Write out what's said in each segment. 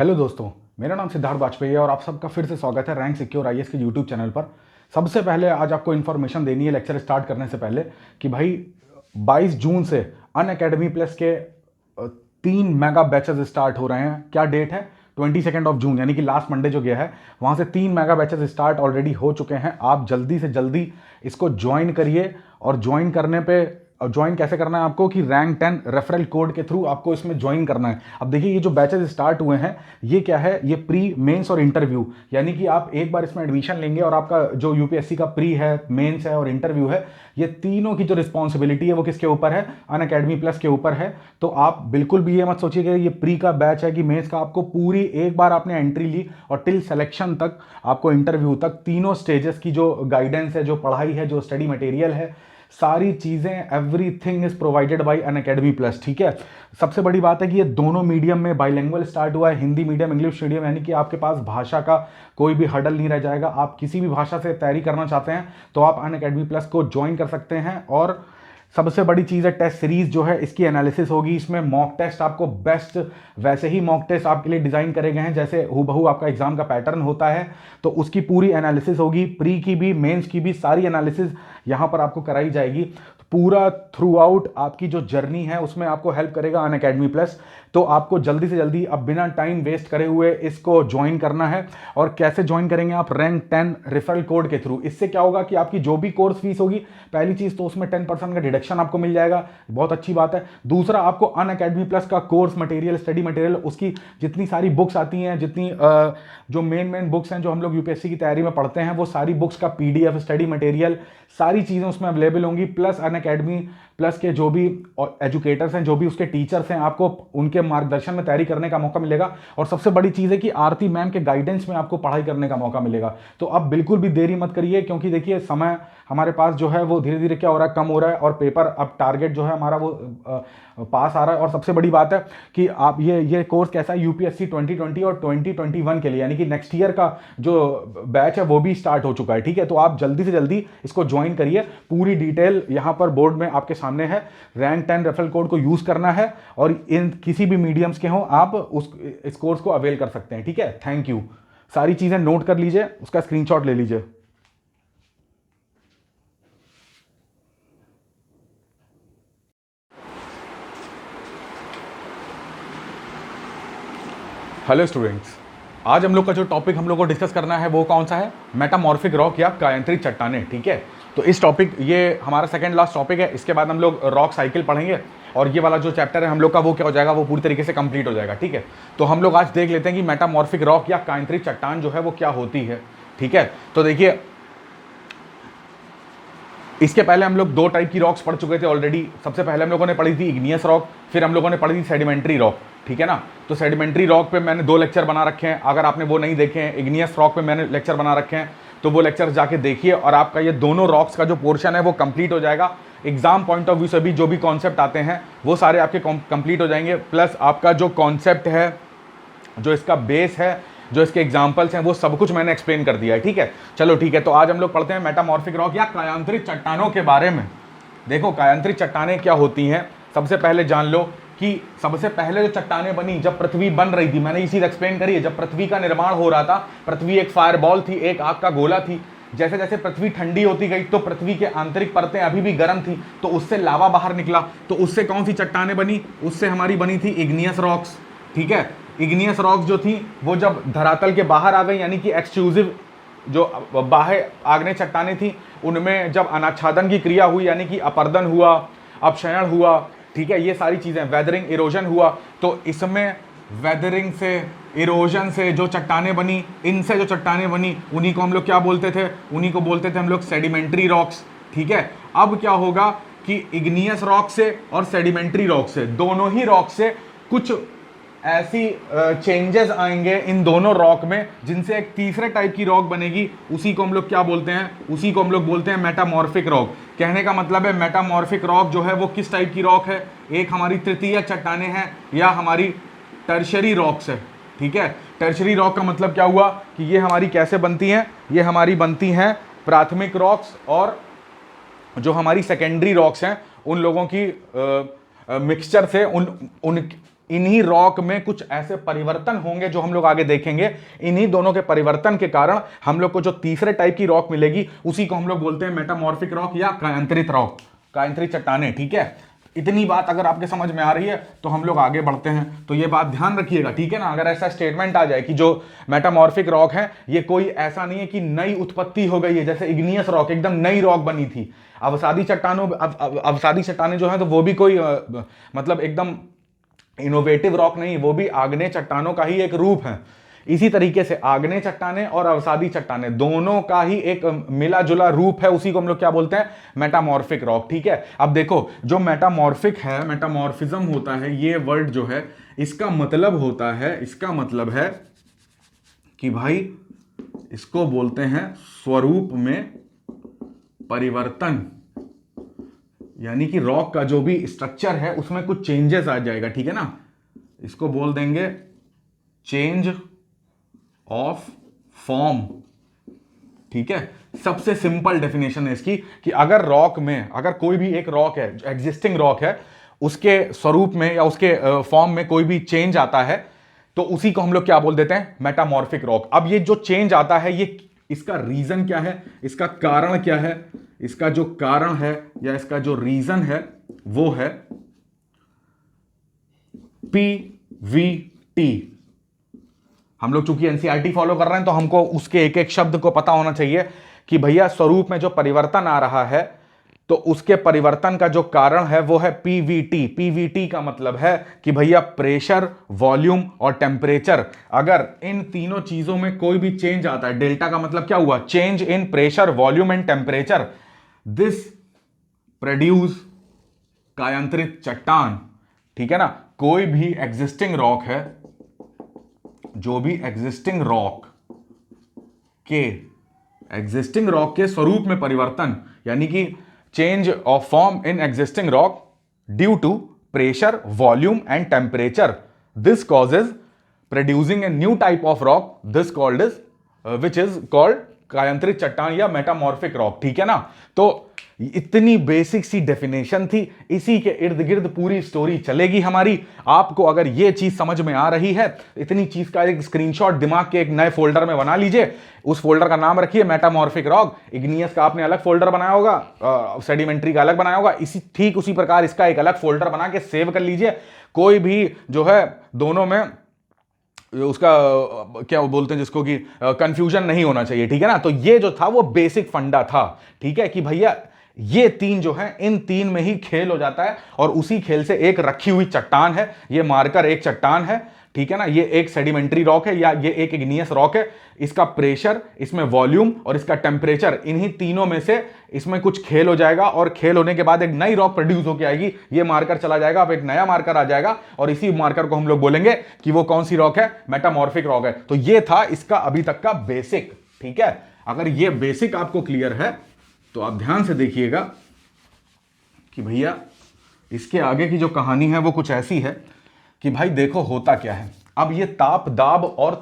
Hello दोस्तों, मेरा नाम सिद्धार्थ वाजपेयी है और आप सबका फिर से स्वागत है रैंक सिक्योर आईएएस के यूट्यूब चैनल पर। सबसे पहले आज आपको इन्फॉर्मेशन देनी है लेक्चर स्टार्ट करने से पहले कि भाई 22 जून से अनअकैडमी प्लस के 3 मेगा बैचेस स्टार्ट हो रहे हैं। क्या डेट है? 22 जून यानी कि लास्ट मंडे जो गया है वहाँ से 3 मेगा बैचेस स्टार्ट ऑलरेडी हो चुके हैं। आप जल्दी से जल्दी इसको ज्वाइन करिए और ज्वाइन करने पे ज्वाइन कैसे करना है आपको कि रैंक 10 रेफरल कोड के थ्रू आपको इसमें ज्वाइन करना है। अब देखिए ये जो बैचेस स्टार्ट हुए हैं ये क्या है, ये प्री मेंस और इंटरव्यू, यानी कि आप एक बार इसमें एडमिशन लेंगे और आपका जो यूपीएससी का प्री है, मेंस है और इंटरव्यू है, ये तीनों की जो रिस्पॉन्सिबिलिटी है वो किसके ऊपर है? अनअकैडमी प्लस के ऊपर है। तो आप बिल्कुल भी ये मत सोचिएगा ये प्री का बैच है कि मेंस का। आपको पूरी एक बार आपने एंट्री ली और टिल सिलेक्शन तक, आपको इंटरव्यू तक, तीनों स्टेजेस की जो गाइडेंस है, जो पढ़ाई है, जो स्टडी मटेरियल है, सारी चीजें, everything is provided by Unacademy plus. ठीक है, सबसे बड़ी बात है कि ये दोनों मीडियम में बाइलिंगुअल स्टार्ट हुआ है, हिंदी मीडियम, इंग्लिश मीडियम, यानी कि आपके पास भाषा का कोई भी हर्डल नहीं रह जाएगा। आप किसी भी भाषा से तैयारी करना चाहते हैं तो आप अनअकैडमी प्लस को ज्वाइन कर सकते हैं। और सबसे बड़ी चीज़ है टेस्ट सीरीज जो है इसकी एनालिसिस होगी। इसमें मॉक टेस्ट आपको बेस्ट, वैसे ही मॉक टेस्ट आपके लिए डिज़ाइन करे गए हैं जैसे हूबहू आपका एग्जाम का पैटर्न होता है, तो उसकी पूरी एनालिसिस होगी। प्री की भी, मेंस की भी सारी एनालिसिस यहाँ पर आपको कराई जाएगी। तो पूरा थ्रू आउट आपकी जो जर्नी है उसमें आपको हेल्प करेगा अनअकैडमी प्लस। तो आपको जल्दी से जल्दी, अब बिना टाइम वेस्ट करे हुए, इसको ज्वाइन करना है। और कैसे ज्वाइन करेंगे आप? रैंक 10 रेफरल कोड के थ्रू। इससे क्या होगा कि आपकी जो भी कोर्स फीस होगी, पहली चीज तो उसमें 10% का डिडक्शन आपको मिल जाएगा, बहुत अच्छी बात है। दूसरा, आपको अनअकैडमी प्लस का कोर्स मटेरियल, स्टडी मटेरियल, उसकी जितनी सारी बुक्स आती हैं, जितनी जो मेन बुक्स हैं जो हम लोग यूपीएससी की तैयारी में पढ़ते हैं, वो सारी बुक्स का पीडीएफ, स्टडी मटेरियल, सारी चीजें उसमें अवेलेबल होंगी। प्लस अनअकैडमी प्लस के जो भी एजुकेटर्स हैं, जो भी उसके टीचर्स हैं, आपको उनके मार्गदर्शन में तैयारी करने का मौका मिलेगा। और सबसे बड़ी चीज़ है कि आरती मैम के गाइडेंस में आपको पढ़ाई करने का मौका मिलेगा। तो अब बिल्कुल भी देरी मत करिए, क्योंकि देखिए समय हमारे पास जो है वो धीरे धीरे क्या हो रहा है, कम हो रहा है। और पेपर, अब टारगेट जो है हमारा वो पास आ रहा है। और सबसे बड़ी बात है कि आप ये कोर्स कैसा है, यूपीएससी 2020 और 2021 के लिए, यानी कि नेक्स्ट ईयर का जो बैच है वो भी स्टार्ट हो चुका है। ठीक है, तो आप जल्दी से जल्दी इसको ज्वाइन करिए। पूरी डिटेल यहाँ पर बोर्ड में आपके सामने है। रैंक 10 रेफरल कोड को यूज करना है और इन किसी भी मीडियम्स के हो आप इस कोर्स को अवेल कर सकते हैं। ठीक है, थैंक यू। सारी चीजें नोट कर लीजिए, उसका स्क्रीनशॉट ले लीजिए। हेलो स्टूडेंट्स, आज हम लोग का जो टॉपिक हम लोग को डिस्कस करना है वो कौन सा है? मेटामॉर्फिक रॉक या कायांतरिक चट्टानें। ठीक है, तो इस टॉपिक, ये हमारा सेकंड लास्ट टॉपिक है। इसके बाद हम लोग रॉक साइकिल पढ़ेंगे और ये वाला जो चैप्टर है हम लोग का वो क्या हो जाएगा, वो पूरी तरीके से कंप्लीट हो जाएगा। ठीक है, तो हम लोग आज देख लेते हैं कि मेटामॉर्फिक रॉक या कायांतरिक चट्टान जो है वो क्या होती है। ठीक है, तो देखिए इसके पहले हम लोग 2 टाइप की रॉक्स पढ़ चुके थे ऑलरेडी। सबसे पहले हम लोगों ने पढ़ी थी इग्नियस रॉक, फिर हम लोगों ने पढ़ी थी सेडिमेंट्री रॉक। ठीक है ना, तो सेडिमेंट्री रॉक पे मैंने 2 लेक्चर बना रखे हैं। अगर आपने वो नहीं देखे हैं, इग्नियस रॉक पे मैंने लेक्चर बना रखे हैं, तो वो लेक्चर जाके देखिए और आपका ये दोनों रॉक्स का जो पोर्शन है वो कंप्लीट हो जाएगा। एग्जाम पॉइंट ऑफ व्यू से भी जो भी कॉन्सेप्ट आते हैं वो सारे आपके कंप्लीट हो जाएंगे। प्लस आपका जो कॉन्सेप्ट है, जो इसका बेस है, जो इसके एग्जाम्पल्स हैं, वो सब कुछ मैंने एक्सप्लेन कर दिया है। ठीक है, चलो ठीक है, तो आज हम लोग पढ़ते हैं मेटामॉर्फिक रॉक या कायांतरिक चट्टानों के बारे में। देखो कायांतरिक चट्टानें क्या होती हैं, सबसे पहले जान लो कि सबसे पहले जो चट्टानें बनी जब पृथ्वी बन रही थी, मैंने ये चीज एक्सप्लेन करी है। जब पृथ्वी का निर्माण हो रहा था, पृथ्वी एक फायरबॉल थी, एक आग का गोला थी। जैसे जैसे पृथ्वी ठंडी होती गई तो पृथ्वी के आंतरिक परतें अभी भी गर्म थी, तो उससे लावा बाहर निकला। तो उससे कौन सी चट्टानें बनी? उससे हमारी बनी थी इग्नियस रॉक्स। ठीक है, इग्नियस रॉक्स जो थी वो जब धरातल के बाहर आ गई, यानी कि एक्सक्लूसिव जो बाह्य आग्नेय चट्टानें थी, उनमें जब अनाच्छादन की क्रिया हुई, यानी कि अपरदन हुआ, अपक्षयण हुआ, ठीक है, ये सारी चीजें, वेदरिंग, इरोजन हुआ, तो इसमें वेदरिंग से, इरोजन से जो चट्टानें बनी, इनसे जो चट्टानें बनी, उन्हीं को हम लोग क्या बोलते थे? उन्हीं को बोलते थे हम लोग सेडिमेंट्री रॉक्स। ठीक है, अब क्या होगा कि इग्नियस रॉक से और सेडिमेंट्री रॉक से, दोनों ही रॉक से कुछ ऐसी चेंजेस आएंगे इन दोनों रॉक में, जिनसे एक तीसरे टाइप की रॉक बनेगी। उसी को हम लोग क्या बोलते हैं? उसी को हम लोग बोलते हैं मेटामॉर्फिक रॉक। कहने का मतलब है मेटामॉर्फिक रॉक जो है वो किस टाइप की रॉक है? एक हमारी तृतीय चट्टानें हैं या हमारी टर्शरी रॉक्स है। ठीक है, टर्शरी रॉक का मतलब क्या हुआ कि ये हमारी कैसे बनती हैं? ये हमारी बनती हैं प्राथमिक रॉक्स और जो हमारी सेकेंडरी रॉक्स हैं उन लोगों की मिक्सचर से, उन इन्हीं रॉक में कुछ ऐसे परिवर्तन होंगे जो हम लोग आगे देखेंगे। इन्हीं दोनों के परिवर्तन के कारण हम लोग को जो तीसरे टाइप की रॉक मिलेगी उसी को हम लोग बोलते हैं मेटामॉर्फिक रॉक या कायांतरित रॉक, कायांतरित चट्टानें। ठीक है, इतनी बात अगर आपके समझ में आ रही है तो हम लोग आगे बढ़ते हैं। तो ये बात ध्यान रखिएगा, ठीक है ना। अगर ऐसा स्टेटमेंट आ जाए कि जो मेटामॉर्फिक रॉक है ये कोई ऐसा नहीं है कि नई उत्पत्ति हो गई है, जैसे इग्नियस रॉक एकदम नई रॉक बनी थी। अवसादी चट्टानों अवसादी चट्टानें जो है तो वो भी कोई मतलब एकदम इनोवेटिव रॉक नहीं, वो भी आग्नेय चट्टानों का ही एक रूप है। इसी तरीके से आग्नेय चट्टानें और अवसादी चट्टानें दोनों का ही एक मिला जुला रूप है, उसी को हम लोग क्या बोलते हैं, मेटामॉर्फिक रॉक। ठीक है, अब देखो जो मेटामॉर्फिक है, मेटामॉर्फिज्म होता है, ये वर्ड जो है इसका मतलब होता है, इसका मतलब है कि भाई इसको बोलते हैं स्वरूप में परिवर्तन, यानी कि रॉक का जो भी स्ट्रक्चर है उसमें कुछ चेंजेस आ जाएगा। ठीक है ना, इसको बोल देंगे चेंज ऑफ फॉर्म। ठीक है, सबसे सिंपल डेफिनेशन है इसकी कि अगर रॉक में, अगर कोई भी एक रॉक है, एग्जिस्टिंग रॉक है, उसके स्वरूप में या उसके फॉर्म में कोई भी चेंज आता है तो उसी को हम लोग क्या बोल देते हैं, मेटामॉर्फिक रॉक। अब ये जो चेंज आता है ये इसका रीजन क्या है, इसका कारण क्या है, इसका जो कारण है या इसका जो रीजन है वो है PVT। हम लोग चूंकि एनसीईआरटी फॉलो कर रहे हैं तो हमको उसके एक एक शब्द को पता होना चाहिए कि भैया स्वरूप में जो परिवर्तन आ रहा है तो उसके परिवर्तन का जो कारण है वो है पीवीटी। पीवीटी का मतलब है कि भैया प्रेशर, वॉल्यूम और टेम्परेचर। अगर इन तीनों चीजों में कोई भी चेंज आता है, डेल्टा का मतलब क्या हुआ, change in pressure, volume and temperature, this produce कायांतरित चट्टान। ठीक है ना, कोई भी एग्जिस्टिंग रॉक है, जो भी एग्जिस्टिंग रॉक के स्वरूप में परिवर्तन, यानी कि change of form in existing rock due to pressure, volume and temperature, this causes producing a new type of rock, this called is which is called कायांतरित चट्टान या मेटामॉर्फिक रॉक। ठीक है ना, तो इतनी बेसिक सी डेफिनेशन थी, इसी के इर्द गिर्द पूरी स्टोरी चलेगी हमारी। आपको अगर ये चीज समझ में आ रही है, इतनी चीज का एक स्क्रीनशॉट दिमाग के एक नए फोल्डर में बना लीजिए। उस फोल्डर का नाम रखिए मेटामॉर्फिक रॉक। इग्नियस का आपने अलग फोल्डर बनाया होगा, सेडिमेंट्री का अलग बनाया होगा, इसी ठीक उसी प्रकार इसका एक अलग फोल्डर बना के सेव कर लीजिए। कोई भी जो है दोनों में उसका क्या बोलते हैं जिसको कि कंफ्यूजन नहीं होना चाहिए। ठीक है ना, तो ये जो था वो बेसिक फंडा था। ठीक है कि भैया ये तीन जो है, इन तीन में ही खेल हो जाता है और उसी खेल से एक रखी हुई चट्टान है, ये मार्कर एक चट्टान है। ठीक है ना, ये एक सेडिमेंट्री रॉक है या ये एक इग्नियस रॉक है। इसका प्रेशर, इसमें वॉल्यूम और इसका टेम्परेचर, इन्हीं तीनों में से इसमें कुछ खेल हो जाएगा और खेल होने के बाद एक नई रॉक प्रोड्यूस होकर आएगी। ये मार्कर चला जाएगा, अब एक नया मार्कर आ जाएगा और इसी मार्कर को हम लोग बोलेंगे कि वो कौन सी रॉक है, मेटामॉर्फिक रॉक है। तो ये था इसका अभी तक का बेसिक। ठीक है, अगर ये बेसिक आपको क्लियर है तो आप ध्यान से देखिएगा कि भैया इसके आगे की जो कहानी है वो कुछ ऐसी है कि भाई देखो होता क्या है। अब ये ताप, दाब और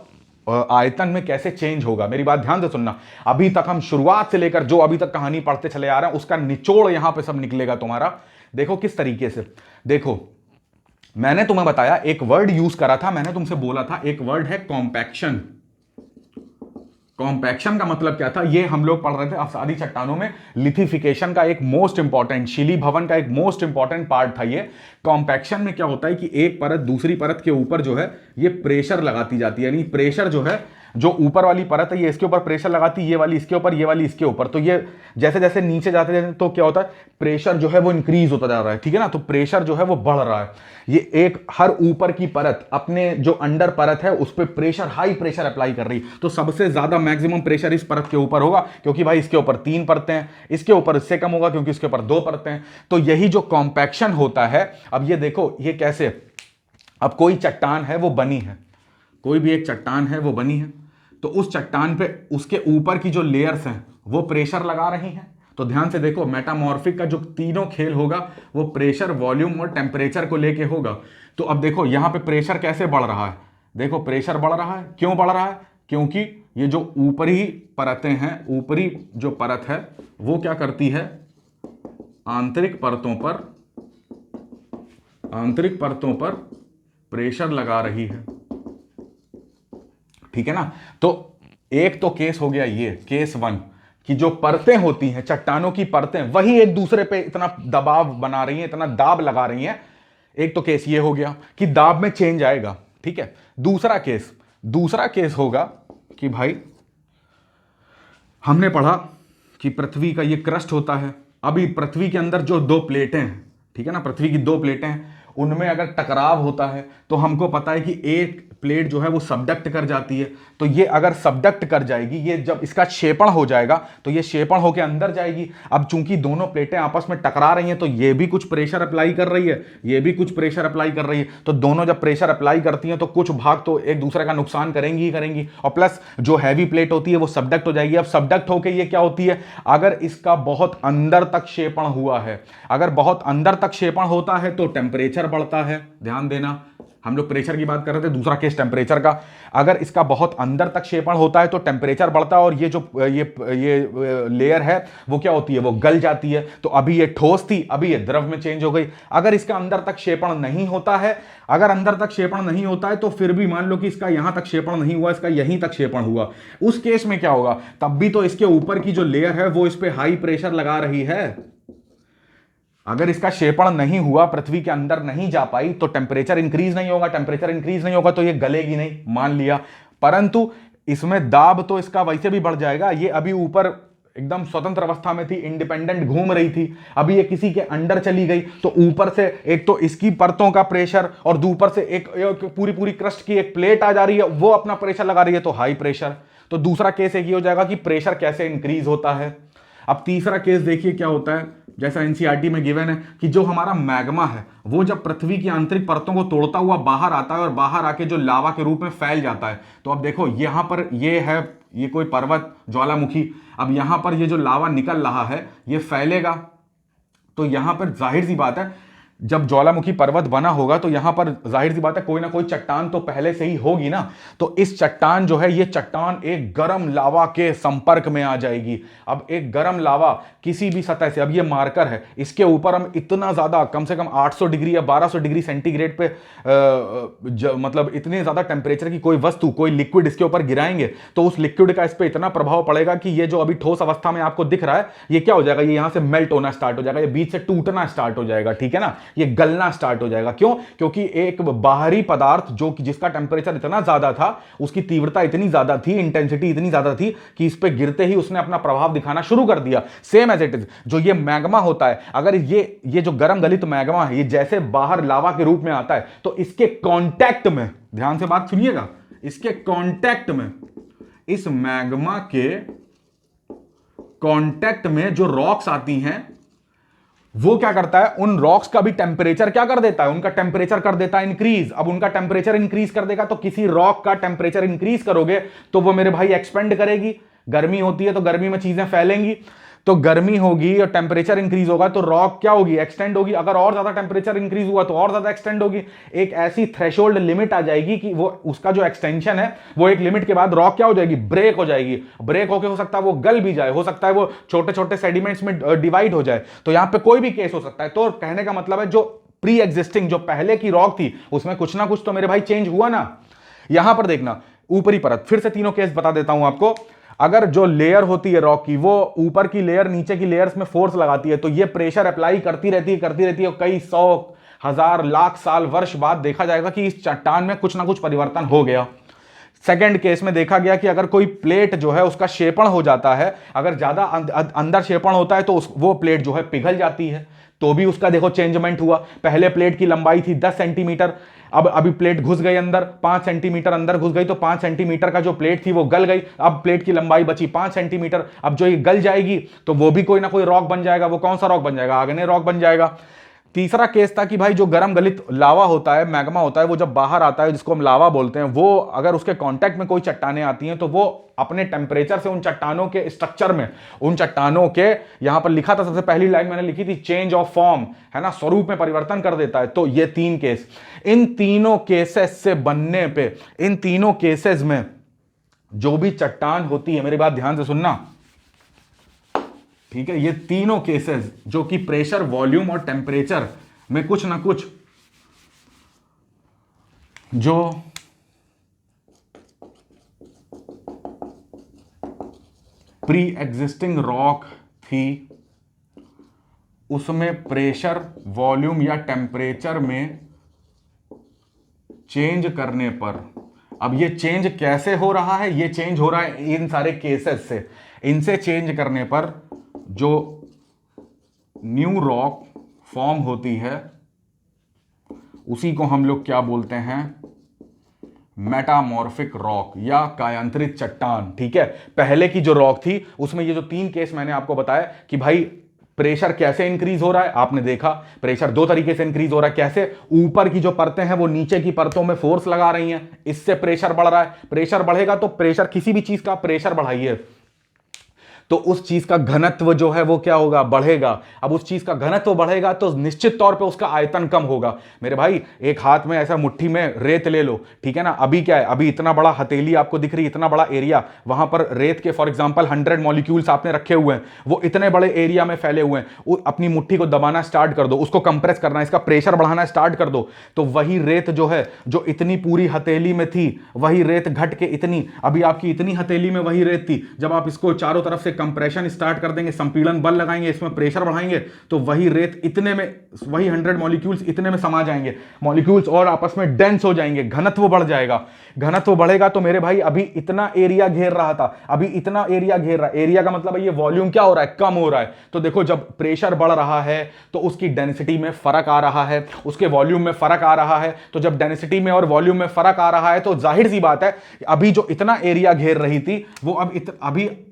आयतन में कैसे चेंज होगा, मेरी बात ध्यान से सुनना। अभी तक हम शुरुआत से लेकर जो अभी तक कहानी पढ़ते चले आ रहे हैं उसका निचोड़ यहां पे सब निकलेगा तुम्हारा। देखो किस तरीके से, देखो मैंने तुम्हें बताया, एक वर्ड यूज करा था, मैंने तुमसे बोला था एक वर्ड है कॉम्पैक्शन। कॉम्पैक्शन का मतलब क्या था, ये हम लोग पढ़ रहे थे अवसादी चट्टानों में लिथिफिकेशन का एक मोस्ट इंपॉर्टेंट, शिलीभवन का एक मोस्ट इंपॉर्टेंट पार्ट था ये। कॉम्पैक्शन में क्या होता है कि एक परत दूसरी परत के ऊपर जो है ये प्रेशर लगाती जाती है, यानी प्रेशर जो है, जो ऊपर वाली परत है ये इसके ऊपर प्रेशर लगाती है, ये वाली इसके ऊपर, ये वाली इसके ऊपर। तो ये जैसे जैसे नीचे जाते जाते तो क्या होता है, प्रेशर जो है वो इंक्रीज होता जा रहा है। ठीक है ना, तो प्रेशर जो है वो बढ़ रहा है। ये एक हर ऊपर की परत अपने जो अंडर परत है उस पर प्रेशर, हाई प्रेशर अप्लाई कर रही, तो सबसे ज्यादा मैक्सिमम प्रेशर इस परत के ऊपर होगा क्योंकि भाई इसके ऊपर 3 परतें हैं, इसके ऊपर इससे कम होगा क्योंकि इसके ऊपर 2 परतें हैं। तो यही जो कॉम्पैक्शन होता है। अब ये देखो ये कैसे, अब कोई चट्टान है वो बनी है, कोई भी एक चट्टान है वो बनी है, तो उस चट्टान पे उसके ऊपर की जो लेयर्स हैं वो प्रेशर लगा रही हैं। तो ध्यान से देखो, मेटामॉर्फिक का जो तीनों खेल होगा वो प्रेशर, वॉल्यूम और टेम्परेचर को लेके होगा। तो अब देखो यहां पे प्रेशर कैसे बढ़ रहा है, देखो प्रेशर बढ़ रहा है, क्यों बढ़ रहा है, क्योंकि ये जो ऊपरी परतें हैं, ऊपरी जो परत है वो क्या करती है, आंतरिक परतों पर प्रेशर लगा रही है, ठीक है ना। तो एक तो केस हो गया ये केस 1 कि जो परतें होती हैं, चट्टानों की परतें, वही एक दूसरे पे इतना दबाव बना रही हैं, इतना दाब लगा रही हैं। एक तो केस ये हो गया कि दाब में चेंज आएगा, ठीक है। दूसरा केस होगा कि भाई हमने पढ़ा कि पृथ्वी का ये क्रस्ट होता है। अभी पृथ्वी के अंदर जो दो प्लेटें हैं, ठीक है ना, पृथ्वी की दो प्लेटें हैं, उनमें अगर टकराव होता है तो हमको पता है कि एक प्लेट जो है वो सबडक्ट कर जाती है। तो ये अगर सबडक्ट कर जाएगी, ये जब इसका क्षेपण हो जाएगा तो ये क्षेपण होकर अंदर जाएगी। अब चूंकि दोनों प्लेटें आपस में टकरा रही हैं तो ये भी कुछ प्रेशर अप्लाई कर रही है, ये भी कुछ प्रेशर अप्लाई कर रही है। तो दोनों जब प्रेशर अप्लाई करती हैं तो कुछ भाग तो एक दूसरे का नुकसान करेंगी ही करेंगी, और प्लस जो हैवी प्लेट होती है वो सबडक्ट हो जाएगी। अब सबडक्ट होकर ये क्या होती है, अगर इसका बहुत अंदर तक क्षेपण हुआ है, अगर बहुत अंदर तक क्षेपण होता है तो टेम्परेचर बढ़ता है। ध्यान देना, हम लोग प्रेशर की बात कर रहे थे, दूसरा केस टेम्परेचर का। अगर इसका बहुत अंदर तक क्षेपण होता है तो टेम्परेचर बढ़ता है, और ये जो ये लेयर है वो क्या होती है, वो गल जाती है। तो अभी ये ठोस थी, अभी ये द्रव में चेंज हो गई। अगर इसका अंदर तक क्षेपण नहीं होता है, अगर अंदर तक क्षेपण नहीं होता है तो फिर भी मान लो कि इसका यहां तक क्षेपण नहीं हुआ, इसका यहीं तक क्षेपण हुआ, उस केस में क्या होगा, तब भी तो इसके ऊपर की जो लेयर है वो इस पे हाई प्रेशर लगा रही है। अगर इसका क्षेपण नहीं हुआ, पृथ्वी के अंदर नहीं जा पाई, तो टेम्परेचर इंक्रीज नहीं होगा। टेम्परेचर इंक्रीज नहीं होगा तो ये गलेगी नहीं, मान लिया। परंतु इसमें दाब तो इसका वैसे भी बढ़ जाएगा। ये अभी ऊपर एकदम स्वतंत्र अवस्था में थी, इंडिपेंडेंट घूम रही थी, अभी ये किसी के अंडर चली गई तो ऊपर से एक तो इसकी परतों का प्रेशर और ऊपर से एक पूरी क्रस्ट की एक प्लेट आ जा रही है, वो अपना प्रेशर लगा रही है, तो हाई प्रेशर। तो दूसरा केस एक ही हो जाएगा कि प्रेशर कैसे इंक्रीज होता है। अब तीसरा केस देखिए क्या होता है, जैसा एनसीईआरटी में गिवन है कि जो हमारा मैग्मा है वो जब पृथ्वी की आंतरिक परतों को तोड़ता हुआ बाहर आता है और बाहर आके जो लावा के रूप में फैल जाता है। तो अब देखो यहां पर ये है, ये कोई पर्वत ज्वालामुखी, अब यहां पर ये जो लावा निकल रहा है ये फैलेगा। तो यहां पर जाहिर सी बात है जब ज्वालामुखी पर्वत बना होगा तो यहां पर जाहिर सी बात है कोई ना कोई चट्टान तो पहले से ही होगी ना। तो इस चट्टान जो है, ये चट्टान एक गर्म लावा के संपर्क में आ जाएगी। अब एक गर्म लावा किसी भी सतह से, अब ये मार्कर है, इसके ऊपर हम इतना ज्यादा, कम से कम 800 डिग्री या 1200 डिग्री सेंटीग्रेड पे मतलब इतने ज्यादा टेम्परेचर की कोई वस्तु, कोई लिक्विड इसके ऊपर गिराएंगे तो उस लिक्विड का इस पर इतना प्रभाव पड़ेगा कि ये जो अभी ठोस अवस्था में आपको दिख रहा है ये क्या हो जाएगा, ये यहां से मेल्ट होना स्टार्ट हो जाएगा, ये बीच से टूटना स्टार्ट हो जाएगा, ठीक है ना, ये गलना स्टार्ट हो जाएगा। क्यों? क्योंकि एक बाहरी पदार्थ जो कि जिसका टेंपरेचर इतना ज्यादा था, उसकी तीव्रता इतनी ज्यादा थी, इंटेंसिटी इतनी ज्यादा थी कि इस पे गिरते ही उसने अपना प्रभाव दिखाना शुरू कर दिया। सेम एज इट इज जो ये मैग्मा होता है, अगर ये जो गर्म गलित मैग्मा है, ये जैसे बाहर लावा के रूप में आता है तो इसके कांटेक्ट में, ध्यान से बात सुनिएगा, इसके कांटेक्ट में, इस मैग्मा के कांटेक्ट में जो रॉक्स आती हैं वो क्या करता है, उन रॉक्स का भी टेम्परेचर क्या कर देता है, उनका टेम्परेचर कर देता है इंक्रीज। अब उनका टेम्परेचर इंक्रीज कर देगा तो किसी रॉक का टेम्परेचर इंक्रीज करोगे तो वो मेरे भाई एक्सपेंड करेगी। गर्मी होती है तो गर्मी में चीजें फैलेंगी, तो गर्मी होगी और टेम्परेचर इंक्रीज होगा तो रॉक क्या होगी, एक्सटेंड होगी। अगर और ज्यादा टेम्परेचर इंक्रीज हुआ तो और ज्यादा एक्सटेंड होगी। एक ऐसी थ्रेशोल्ड लिमिट आ जाएगी कि वो उसका जो एक्सटेंशन है वो एक लिमिट के बाद रॉक क्या हो जाएगी, ब्रेक हो जाएगी। ब्रेक होकर हो सकता है वो गल भी जाए, हो सकता है वो छोटे छोटे सेडिमेंट्स में डिवाइड हो जाए। तो यहां पे कोई भी केस हो सकता है। तो कहने का मतलब है जो प्री एग्जिस्टिंग, जो पहले की रॉक थी, उसमें कुछ ना कुछ तो मेरे भाई चेंज हुआ ना। यहां पर देखना ऊपरी परत, फिर से तीनों केस बता देता हूं आपको। अगर जो लेयर होती है रॉक की, वो ऊपर की लेयर नीचे की लेयर्स में फोर्स लगाती है तो ये प्रेशर अप्लाई करती रहती है। कई 100, 1000, लाख साल, वर्ष बाद देखा जाएगा कि इस चट्टान में कुछ ना कुछ परिवर्तन हो गया। सेकंड केस में देखा गया कि अगर कोई प्लेट जो है उसका क्षेपण हो जाता है, अगर ज्यादा अंदर क्षेपण होता है तो वो प्लेट जो है पिघल जाती है, तो भी उसका देखो चेंजमेंट हुआ। पहले प्लेट की लंबाई थी 10 सेंटीमीटर, अब अभी प्लेट घुस गई अंदर, 5 सेंटीमीटर अंदर घुस गई तो 5 सेंटीमीटर का जो प्लेट थी वो गल गई। अब प्लेट की लंबाई बची 5 सेंटीमीटर। अब जो ये गल जाएगी तो वो भी कोई ना कोई रॉक बन जाएगा। वो कौन सा रॉक बन जाएगा, आग्नेय रॉक बन जाएगा। तीसरा केस था कि भाई जो गर्म गलित लावा होता है, मैग्मा होता है, वो जब बाहर आता है, जिसको हम लावा बोलते हैं, वो अगर उसके कांटेक्ट में कोई चट्टानें आती हैं तो वो अपने टेम्परेचर से उन चट्टानों के स्ट्रक्चर में, उन चट्टानों के, यहां पर लिखा था सबसे पहली लाइन मैंने लिखी थी, चेंज ऑफ फॉर्म, है ना, स्वरूप में परिवर्तन कर देता है। तो ये 3 केस, इन तीनों केसेस से बनने पे, इन तीनों केसेस में जो भी चट्टान होती है, मेरी बात ध्यान से सुनना, ठीक है, ये तीनों केसेस जो कि प्रेशर, वॉल्यूम और टेम्परेचर में कुछ ना कुछ जो प्री एग्जिस्टिंग रॉक थी उसमें प्रेशर, वॉल्यूम या टेम्परेचर में चेंज करने पर, अब ये चेंज कैसे हो रहा है? ये चेंज हो रहा है इन सारे केसेस से। इनसे चेंज करने पर जो न्यू रॉक फॉर्म होती है उसी को हम लोग क्या बोलते हैं? मेटामॉर्फिक रॉक या कायांतरित चट्टान। ठीक है, पहले की जो रॉक थी उसमें ये जो 3 केस मैंने आपको बताया कि भाई प्रेशर कैसे इंक्रीज हो रहा है, आपने देखा प्रेशर 2 तरीके से इंक्रीज हो रहा है। कैसे? ऊपर की जो परतें हैं वो नीचे की परतों में फोर्स लगा रही हैं, इससे प्रेशर बढ़ रहा है। प्रेशर बढ़ेगा तो प्रेशर, किसी भी चीज का प्रेशर बढ़ाइए तो उस चीज का घनत्व जो है वो क्या होगा? बढ़ेगा। अब उस चीज का घनत्व बढ़ेगा तो निश्चित तौर पे उसका आयतन कम होगा। मेरे भाई एक हाथ में ऐसा मुट्ठी में रेत ले लो, ठीक है ना, अभी क्या है, अभी इतना बड़ा हथेली आपको दिख रही है, इतना बड़ा एरिया, वहां पर रेत के फॉर एग्जांपल 100 मॉलिक्यूल्स आपने रखे हुए हैं, वो इतने बड़े एरिया में फैले हुए हैं। अपनी मुट्ठी को दबाना स्टार्ट कर दो, उसको कंप्रेस करना, इसका प्रेशर बढ़ाना स्टार्ट कर दो, तो वही रेत जो है, जो इतनी पूरी हथेली में थी, वही रेत घट के इतनी, अभी आपकी इतनी हथेली में वही रेत थी, जब आप इसको चारों तरफ से कंप्रेशन स्टार्ट कर देंगे, संपीड़न बल लगाएंगे, इसमें प्रेशर बढ़ाएंगे, तो वही रेत इतने में, वही 100 मॉलिक्यूल्स इतने में समा जाएंगे, मॉलिक्यूल्स और आपस में डेंस हो जाएंगे, घनत्व बढ़ जाएगा। घनत्व बढ़ेगा तो मेरे भाई अभी इतना एरिया घेर रहा था, अभी इतना एरिया घेर रहा है, एरिया का मतलब है ये वॉल्यूम क्या हो रहा है? कम हो रहा है। तो देखो जब प्रेशर बढ़ रहा है तो उसकी डेंसिटी में फर्क आ रहा है, उसके वॉल्यूम में फर्क आ रहा है। तो जब डेंसिटी में और वॉल्यूम में फर्क आ रहा है तो जाहिर सी बात है अभी जो इतना एरिया घेर रही थी वो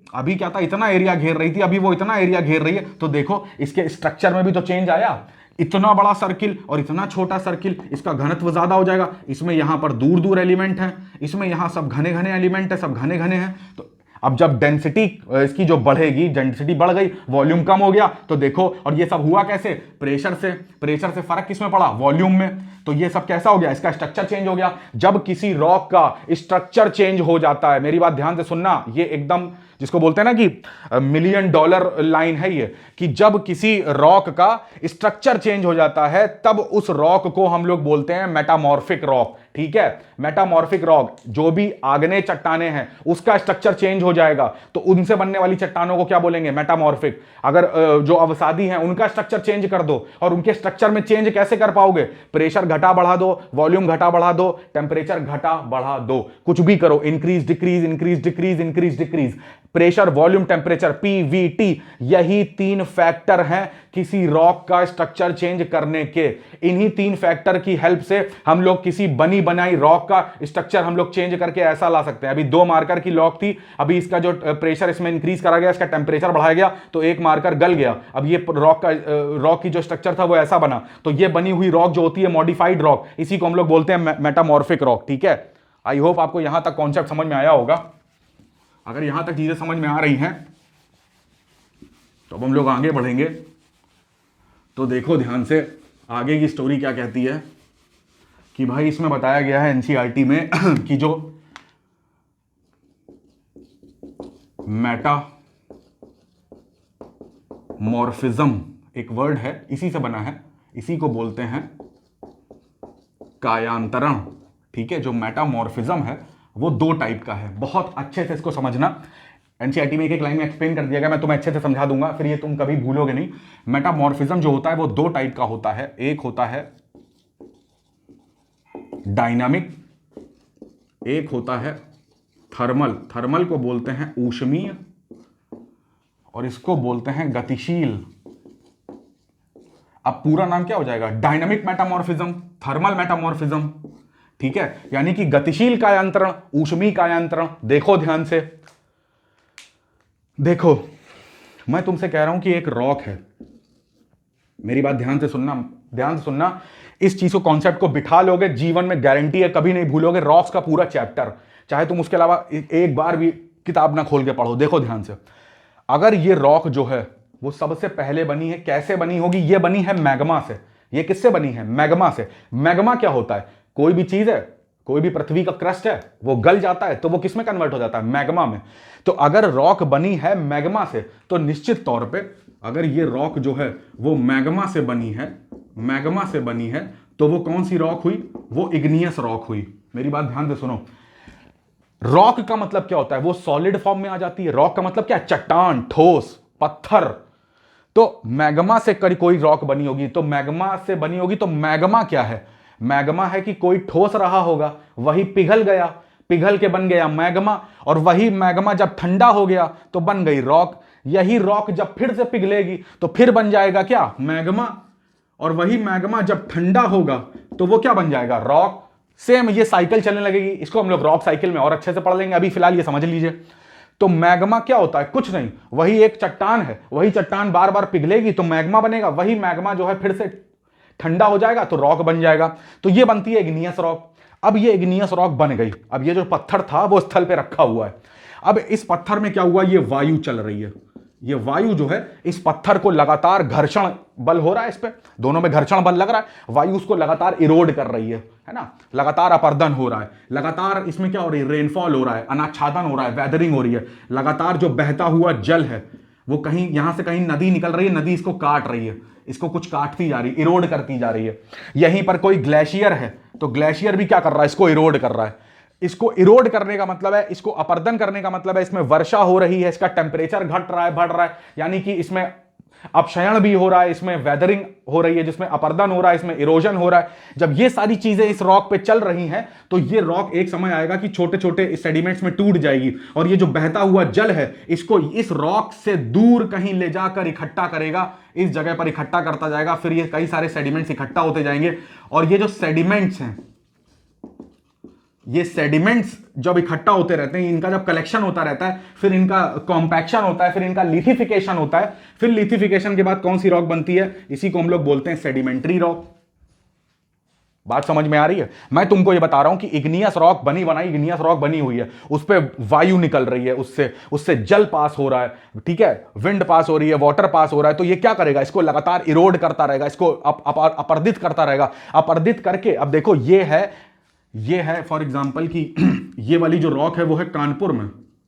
अभी क्या था? इतना एरिया घेर रही थी, अभी वो इतना एरिया घेर रही है। तो देखो इसके स्ट्रक्चर में भी तो चेंज आया, इतना बड़ा सर्किल और इतना छोटा सर्किल, इसका घनत्व ज्यादा हो जाएगा। इसमें यहां पर दूर दूर एलिमेंट हैं, इसमें यहां सब घने घने एलिमेंट है, सब घने घने हैं। तो अब जब डेंसिटी इसकी जो बढ़ेगी, डेंसिटी बढ़ गई, वॉल्यूम कम हो गया, तो देखो, और ये सब हुआ कैसे? प्रेशर से फर्क किसमें पड़ा? वॉल्यूम में। तो ये सब कैसा हो गया? इसका स्ट्रक्चर चेंज हो गया। जब किसी रॉक का स्ट्रक्चर चेंज हो जाता है, मेरी बात ध्यान से सुनना, ये एकदम जिसको बोलते हैं ना कि $1,000,000 लाइन है ये, कि जब किसी रॉक का स्ट्रक्चर चेंज हो जाता है तब उस रॉक को हम लोग बोलते हैं मेटामॉर्फिक रॉक। ठीक है, मेटामॉर्फिक रॉक, जो भी आग्नेय चट्टानें हैं उसका स्ट्रक्चर चेंज हो जाएगा तो उनसे बनने वाली चट्टानों को क्या बोलेंगे? मेटामॉर्फिक। अगर जो अवसादी हैं उनका स्ट्रक्चर चेंज कर दो, और उनके स्ट्रक्चर में चेंज कैसे कर पाओगे? प्रेशर घटा बढ़ा दो, वॉल्यूम घटा बढ़ा दो, टेम्परेचर घटा बढ़ा दो, कुछ भी करो, increase decrease, increase decrease, increase decrease, pressure, volume, temperature, Pvt, यही 3 फैक्टर हैं किसी रॉक का स्ट्रक्चर चेंज करने के। इन्हीं 3 फैक्टर की हेल्प से हम लोग किसी बनी बनाई रॉक का स्ट्रक्चर हम लोग चेंज करके ऐसा ला सकते हैं। अभी 2 मार्कर की रॉक थी, अभी इसका जो प्रेशर इसमें इंक्रीज करा गया, इसका टेम्परेचर बढ़ाया गया, तो एक मार्कर गल गया, अब ये रॉक की जो स्ट्रक्चर था वो ऐसा बना। तो ये बनी हुई रॉक जो होती है मॉडिफाइड रॉक, इसी को हम लोग बोलते हैं मेटामॉर्फिक रॉक। ठीक है, आई होप आपको यहां तक कॉन्सेप्ट समझ में आया होगा। अगर यहां तक चीजें समझ में आ रही हैं तो अब हम लोग आगे बढ़ेंगे। तो देखो ध्यान से आगे की स्टोरी क्या कहती है कि भाई इसमें बताया गया है एनसीईआरटी में कि जो मेटामॉर्फिज्म एक वर्ड है, इसी से बना है, इसी को बोलते हैं कायांतरण। ठीक है, जो मेटामॉर्फिज्म है वो 2 टाइप का है, बहुत अच्छे से इसको समझना। एनसीईआरटी में एक लाइन में एक्सप्लेन कर दिया गया, मैं तुम्हें अच्छे से समझा दूंगा, फिर ये तुम कभी भूलोगे नहीं। मेटामॉर्फिज्म जो होता है वो 2 टाइप का होता है, एक होता है डायनामिक, एक होता है थर्मल। थर्मल को बोलते हैं ऊष्मीय और इसको बोलते हैं गतिशील। अब पूरा नाम क्या हो जाएगा? Dynamic metamorphism, thermal metamorphism. ठीक है, यानी कि गतिशील कायांतरण, ऊष्मीय कायांतरण। देखो ध्यान से, देखो मैं तुमसे कह रहा हूं कि एक रॉक है, मेरी बात ध्यान से सुनना, ध्यान से सुनना, इस चीज को, कॉन्सेप्ट को बिठा लोगे, जीवन में गारंटी है कभी नहीं भूलोगे। रॉक्स का पूरा चैप्टर, चाहे तुम उसके अलावा एक बार भी किताब ना खोल के पढ़ो। देखो ध्यान से, अगर ये रॉक जो है वो सबसे पहले बनी है, कैसे बनी होगी? ये बनी है मैग्मा से। ये किससे बनी है? मैग्मा से। मैग्मा क्या होता है? कोई भी चीज है, कोई भी पृथ्वी का क्रस्ट है, वो गल जाता है तो वो किस में कन्वर्ट हो जाता है? मैग्मा में। तो अगर रॉक बनी है मैग्मा से तो निश्चित तौर पे अगर ये रॉक जो है वो मैग्मा से बनी है, मैग्मा से बनी है, तो वो कौन सी रॉक हुई? वो इग्नियस रॉक हुई। मेरी बात ध्यान से सुनो। रॉक का मतलब क्या होता है? वो सॉलिड फॉर्म में आ जाती है। रॉक का मतलब क्या? चट्टान, ठोस, पत्थर। तो मैग्मा से कोई रॉक बनी होगी, तो मैग्मा से बनी होगी। तो मैग्मा क्या है? मैग्मा है कि कोई ठोस रहा होगा, वही पिघल गया, पिघल के बन गया मैग्मा, और वही मैग्मा जब ठंडा हो गया तो बन गई रॉक। यही रॉक जब फिर से पिघलेगी तो फिर बन जाएगा क्या? मैग्मा। और वही मैग्मा जब ठंडा होगा तो वो क्या बन जाएगा? रॉक। सेम ये साइकिल चलने लगेगी। इसको हम लोग रॉक साइकिल में और अच्छे से पढ़ लेंगे, अभी फिलहाल ये समझ लीजिए। तो मैग्मा क्या होता है? कुछ नहीं, वही एक चट्टान है, वही चट्टान बार बार पिघलेगी तो मैग्मा बनेगा, वही मैग्मा जो है फिर से ठंडा हो जाएगा तो रॉक बन जाएगा। तो ये बनती है इग्नियस रॉक। अब ये इग्नियस रॉक बन गई। अब ये जो पत्थर था वो स्थल पे रखा हुआ है। अब इस पत्थर में क्या हुआ? ये वायु चल रही है। ये वायु जो है इस पत्थर को लगातार घर्षण बल हो रहा है, इस पे दोनों में घर्षण बल लग रहा है। वायु उसको लगातार इरोड कर रही है ना, लगातार अपर्दन हो रहा है। लगातार इसमें क्या हो रही है? रेनफॉल हो रहा है, अनाच्छादन हो रहा है, वेदरिंग हो रही है। लगातार जो बहता हुआ जल है वो कहीं यहां से कहीं नदी निकल रही है, नदी इसको काट रही है, इसको कुछ काटती जा रही है, इरोड करती जा रही है। यहीं पर कोई ग्लेशियर है तो ग्लेशियर भी क्या कर रहा है? इसको इरोड कर रहा है। इसको इरोड करने का मतलब है, इसको अपर्दन करने का मतलब है इसमें वर्षा हो रही है, इसका टेम्परेचर घट रहा है, बढ़ रहा है, यानी कि इसमें अपक्षयण भी हो रहा है, इसमें वेदरिंग हो रही है, जिसमें अपर्दन हो रहा है, इसमें इरोजन हो रहा है। जब ये सारी चीजें इस रॉक पे चल रही हैं तो ये रॉक एक समय आएगा कि छोटे छोटे सेडिमेंट्स में टूट जाएगी, और ये जो बहता हुआ जल है इसको इस रॉक से दूर कहीं ले जाकर इकट्ठा करेगा, इस जगह पर इकट्ठा करता जाएगा। फिर ये कई सारे सेडिमेंट्स इकट्ठा होते जाएंगे, और ये जो सेडिमेंट्स हैं, ये सेडिमेंट्स जब इकट्ठा होते रहते हैं, इनका जब कलेक्शन होता रहता है, फिर इनका कॉम्पैक्शन होता है, फिर इनका लिथिफिकेशन होता है। फिर लिथिफिकेशन के बाद कौन सी रॉक बनती है? इसी को हम लोग बोलते हैं सेडिमेंट्री रॉक। बात समझ में आ रही है? मैं तुमको ये बता रहा हूं कि इग्नियस रॉक बनी बनाई इग्नियस रॉक बनी हुई है, उस पर वायु निकल रही है, उससे जल पास हो रहा है, ठीक है, विंड पास हो रही है, वाटर पास हो रहा है। तो ये क्या करेगा? इसको लगातार इरोड करता रहेगा, इसको अपर्दित करता रहेगा। अपर्दित करके, अब देखो ये है फॉर एग्जांपल कि ये वाली जो रॉक है वो है कानपुर में,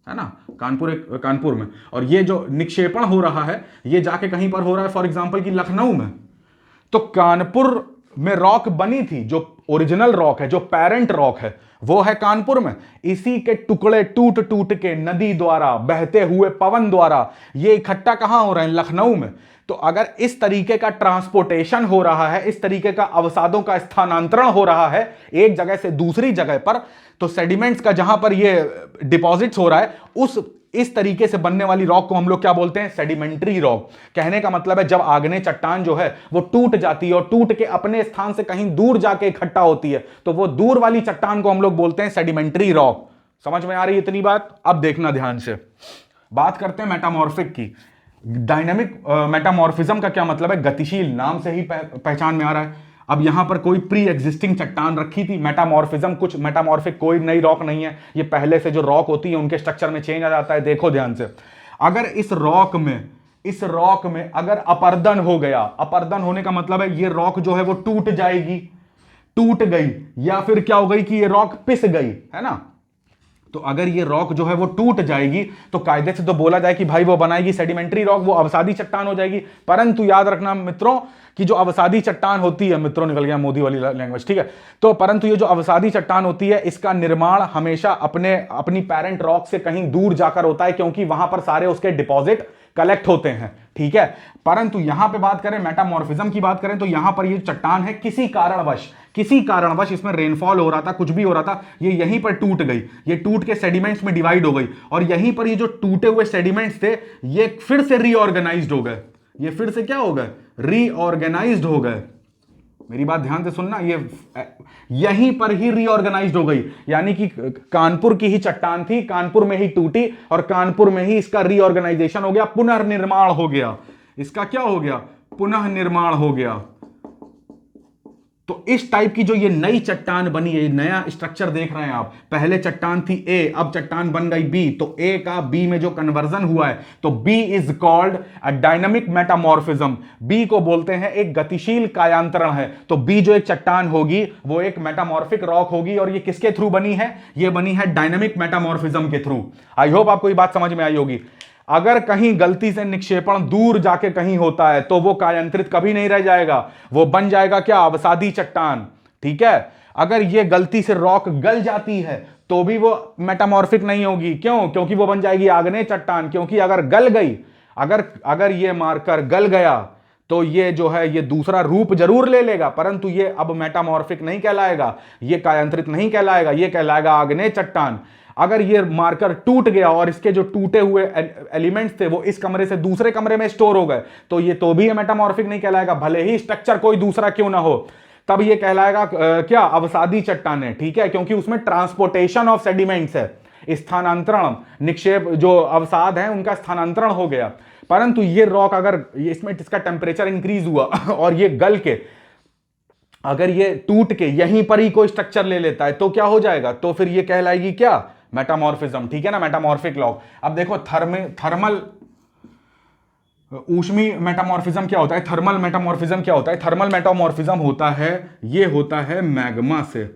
है ना, कानपुर में, और ये जो निक्षेपण हो रहा है ये जाके कहीं पर हो रहा है फॉर एग्जांपल कि लखनऊ में। तो कानपुर में रॉक बनी थी, जो ओरिजिनल रॉक है, जो पेरेंट रॉक है वो है कानपुर में। इसी के टुकड़े टूट टूट के नदी द्वारा, बहते हुए पवन द्वारा ये इकट्ठा कहां हो रहे हैं? लखनऊ में। तो अगर इस तरीके का ट्रांसपोर्टेशन हो रहा है, इस तरीके का अवसादों का स्थानांतरण हो रहा है एक जगह से दूसरी जगह पर, तो सेडिमेंट्स का जहां पर ये डिपॉजिट्स हो रहा है, इस तरीके से बनने वाली रॉक को हम लोग क्या बोलते हैं? Sedimentary rock. कहने का मतलब है जब आग्नेय चट्टान जो है वो टूट जाती है और टूट के अपने स्थान से कहीं दूर जाके इकट्ठा होती है, तो वो दूर वाली चट्टान को हम लोग बोलते हैं सेडिमेंट्री रॉक। समझ में आ रही है इतनी बात? अब देखना ध्यान से। बात करते हैं मेटामॉर्फिक की। डायनामिक मेटामॉर्फिज्म का क्या मतलब है? गतिशील, नाम से ही पहचान में आ रहा है। अब यहां पर कोई प्री एग्जिस्टिंग चट्टान रखी थी। मेटामॉर्फिज्म, कुछ मेटामॉर्फिक कोई नई रॉक नहीं है, ये पहले से जो रॉक होती है उनके स्ट्रक्चर में चेंज आ जाता है। देखो ध्यान से, अगर इस रॉक में अगर अपर्दन हो गया, अपर्दन होने का मतलब है ये रॉक जो है वो टूट जाएगी, टूट गई, या फिर क्या हो गई कि ये रॉक पिस गई, है ना। तो अगर ये रॉक जो है वो टूट जाएगी तो कायदे से तो बोला जाए कि भाई वो बनाएगी सेडिमेंट्री रॉक, वो अवसादी चट्टान हो जाएगी। परंतु याद रखना मित्रों कि जो अवसादी चट्टान होती है, मित्रों निकल गया मोदी वाली लैंग्वेज, ठीक है, तो परंतु ये जो अवसादी चट्टान होती है इसका निर्माण हमेशा अपनी पेरेंट रॉक से कहीं दूर जाकर होता है, क्योंकि वहां पर सारे उसके डिपॉजिट कलेक्ट होते हैं, ठीक है। परंतु यहां पे बात करें मेटामॉर्फिज्म की बात करें तो यहां पर ये चट्टान है, किसी कारणवश इसमें रेनफॉल हो रहा था, कुछ भी हो रहा था, ये यहीं पर टूट गई, ये टूट के सेडिमेंट्स में डिवाइड हो गई, और यहीं पर ये जो टूटे हुए सेडिमेंट्स थे ये फिर से रीऑर्गेनाइज्ड हो गए। ये फिर से क्या हो गए? रीऑर्गेनाइज्ड हो गए। मेरी बात ध्यान से सुनना, ये यहीं पर ही रीऑर्गेनाइज्ड हो गई, यानी कि कानपुर की ही चट्टान थी, कानपुर में ही टूटी और कानपुर में ही इसका रीऑर्गेनाइजेशन हो गया, पुनर्निर्माण हो गया। इसका क्या हो गया? पुनः निर्माण हो गया। तो इस टाइप की जो ये नई चट्टान बनी है, नया स्ट्रक्चर देख रहे हैं आप, पहले चट्टान थी ए, अब चट्टान बन गई बी, तो ए का बी में जो कन्वर्जन हुआ है तो B is called a dynamic metamorphism. B को बोलते हैं एक गतिशील कायांतरण है। तो बी जो एक चट्टान होगी वो एक मेटामॉर्फिक रॉक होगी, और ये किसके थ्रू बनी है? ये बनी है डायनामिक मेटामॉर्फिज्म के थ्रू। आई होप आपको ये बात समझ में आई होगी। अगर कहीं गलती से निक्षेपण दूर जाके कहीं होता है तो वो कायांतरित कभी नहीं रह जाएगा, वो बन जाएगा क्या? अवसादी चट्टान। ठीक है। अगर ये गलती से रॉक गल जाती है तो भी वो मेटामॉर्फिक नहीं होगी। क्यों? क्योंकि वो बन जाएगी आग्नेय चट्टान। क्योंकि अगर गल गई, अगर ये मार्कर गल गया तो ये जो है ये दूसरा रूप जरूर ले लेगा, परंतु ये अब मेटामॉर्फिक नहीं कहलाएगा, ये कायांतरित नहीं कहलाएगा, ये कहलाएगा आग्नेय चट्टान। अगर ये मार्कर टूट गया और इसके जो टूटे हुए एलिमेंट्स थे वो इस कमरे से दूसरे कमरे में स्टोर हो गए तो ये तो भी मेटामॉर्फिक नहीं कहलाएगा, भले ही स्ट्रक्चर कोई दूसरा क्यों ना हो। तब ये कहलाएगा क्या? अवसादी चट्टानें। ठीक है, क्योंकि उसमें ट्रांसपोर्टेशन ऑफ सेडिमेंट्स है, स्थानांतरण, निक्षेप, जो अवसाद है उनका स्थानांतरण हो गया। परंतु ये रॉक अगर इसमें इसका टेम्परेचर इंक्रीज हुआ और ये गल के अगर ये टूट के यहीं पर ही कोई स्ट्रक्चर ले लेता है तो क्या हो जाएगा? तो फिर ये कहलाएगी क्या? मेटामॉर्फिज्म। ठीक है ना, मेटामॉर्फिक लॉक। अब देखो थर्मल ऊष्मीय मेटामॉर्फिज्म क्या होता है, थर्मल मेटामॉर्फिज्म क्या होता है? थर्मल मेटामॉर्फिज्म होता है, ये होता है मैग्मा से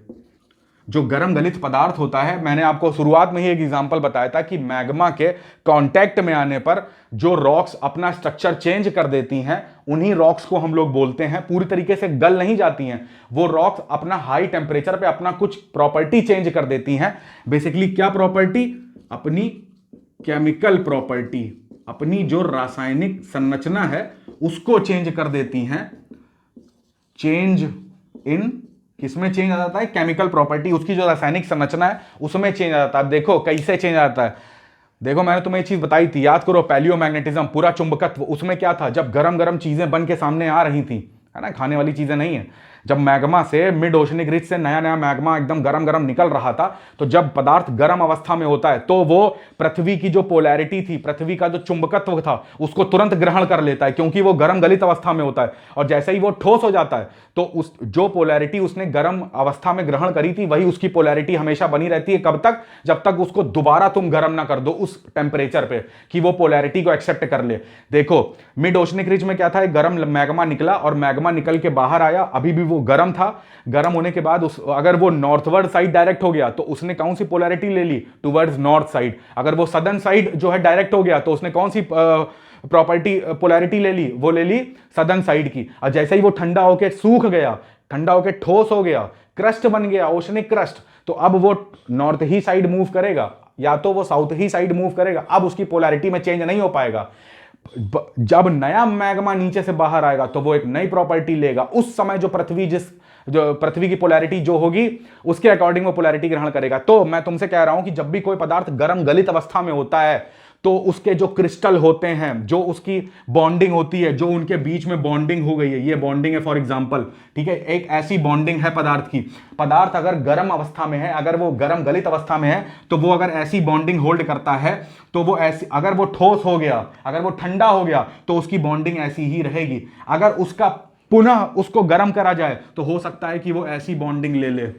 जो गर्म गलित पदार्थ होता है। मैंने आपको शुरुआत में ही एक एग्जांपल बताया था कि मैग्मा के कांटेक्ट में आने पर जो रॉक्स अपना स्ट्रक्चर चेंज कर देती हैं उन्हीं रॉक्स को हम लोग बोलते हैं, पूरी तरीके से गल नहीं जाती हैं, वो रॉक्स अपना हाई टेम्परेचर पे अपना कुछ प्रॉपर्टी चेंज कर देती हैं। बेसिकली क्या प्रॉपर्टी? अपनी केमिकल प्रॉपर्टी, अपनी जो रासायनिक संरचना है उसको चेंज कर देती हैं। चेंज इन किसमें चेंज आ जाता है? केमिकल प्रॉपर्टी, उसकी जो रासायनिक संरचना है उसमें चेंज आ जाता है। देखो कैसे चेंज आ जाता है। देखो मैंने तुम्हें एक चीज बताई थी, याद करो, पैलियोमैग्नेटिज्म, पूरा चुंबकत्व, उसमें क्या था? जब गरम गरम चीजें बन के सामने आ रही थी, है ना, खाने वाली चीजें नहीं है, जब मैग्मा से, मिड ओशनिक रिज से नया नया मैग्मा एकदम गरम गरम निकल रहा था, तो जब पदार्थ गरम अवस्था में होता है तो वो पृथ्वी की जो पोलैरिटी थी, पृथ्वी का जो चुंबकत्व था, उसको तुरंत ग्रहण कर लेता है क्योंकि वो गरम गलित अवस्था में होता है। और जैसे ही वो ठोस हो जाता है तो उस जो पोलैरिटी उसने गर्म अवस्था में ग्रहण करी थी वही उसकी पोलैरिटी हमेशा बनी रहती है। कब तक? जब तक उसको दोबारा तुम गर्म ना कर दो उस टेम्परेचर पे कि वो पोलैरिटी को एक्सेप्ट कर ले। देखो मिड ओशनिक रिज में क्या था? एक गर्म मैग्मा निकला और मैग्मा निकल के बाहर आया, अभी भी वो गर्म था। गर्म होने के बाद अगर वो नॉर्थवर्ड साइड डायरेक्ट हो गया तो उसने कौन सी पोलैरिटी ले ली? Towards north side. अगर वो सदर्न साइड जो है डायरेक्ट हो गया तो उसने कौन सी प्रॉपर्टी पोलैरिटी ले ली? वो ले ली सदर्न साइड की। और जैसे ही वो ठंडा होकर सूख गया, ठंडा होकर ठोस हो गया, क्रस्ट बन गया, ओशनिक क्रस्ट, तो अब वो नॉर्थ ही साइड मूव करेगा या तो वो साउथ ही साइड मूव करेगा। अब उसकी पोलैरिटी में चेंज नहीं हो पाएगा। जब नया मैग्मा नीचे से बाहर आएगा तो वो एक नई प्रॉपर्टी लेगा। उस समय जो पृथ्वी की पोलैरिटी जो होगी उसके अकॉर्डिंग वो पोलैरिटी ग्रहण करेगा। तो मैं तुमसे कह रहा हूं कि जब भी कोई पदार्थ गर्म गलित अवस्था में होता है तो उसके जो क्रिस्टल होते हैं, जो उसकी बॉन्डिंग होती है, जो उनके बीच में बॉन्डिंग हो गई है, ये बॉन्डिंग है फॉर एग्जांपल, ठीक है, एक ऐसी बॉन्डिंग है पदार्थ की। पदार्थ अगर गर्म अवस्था में है, अगर वो गर्म गलित अवस्था में है तो वो अगर ऐसी बॉन्डिंग होल्ड करता है तो वो ऐसी, अगर वो ठोस हो गया, अगर वो ठंडा हो गया तो उसकी बॉन्डिंग ऐसी ही रहेगी। अगर उसका पुनः उसको गर्म करा जाए तो हो सकता है कि वो ऐसी बॉन्डिंग ले ले।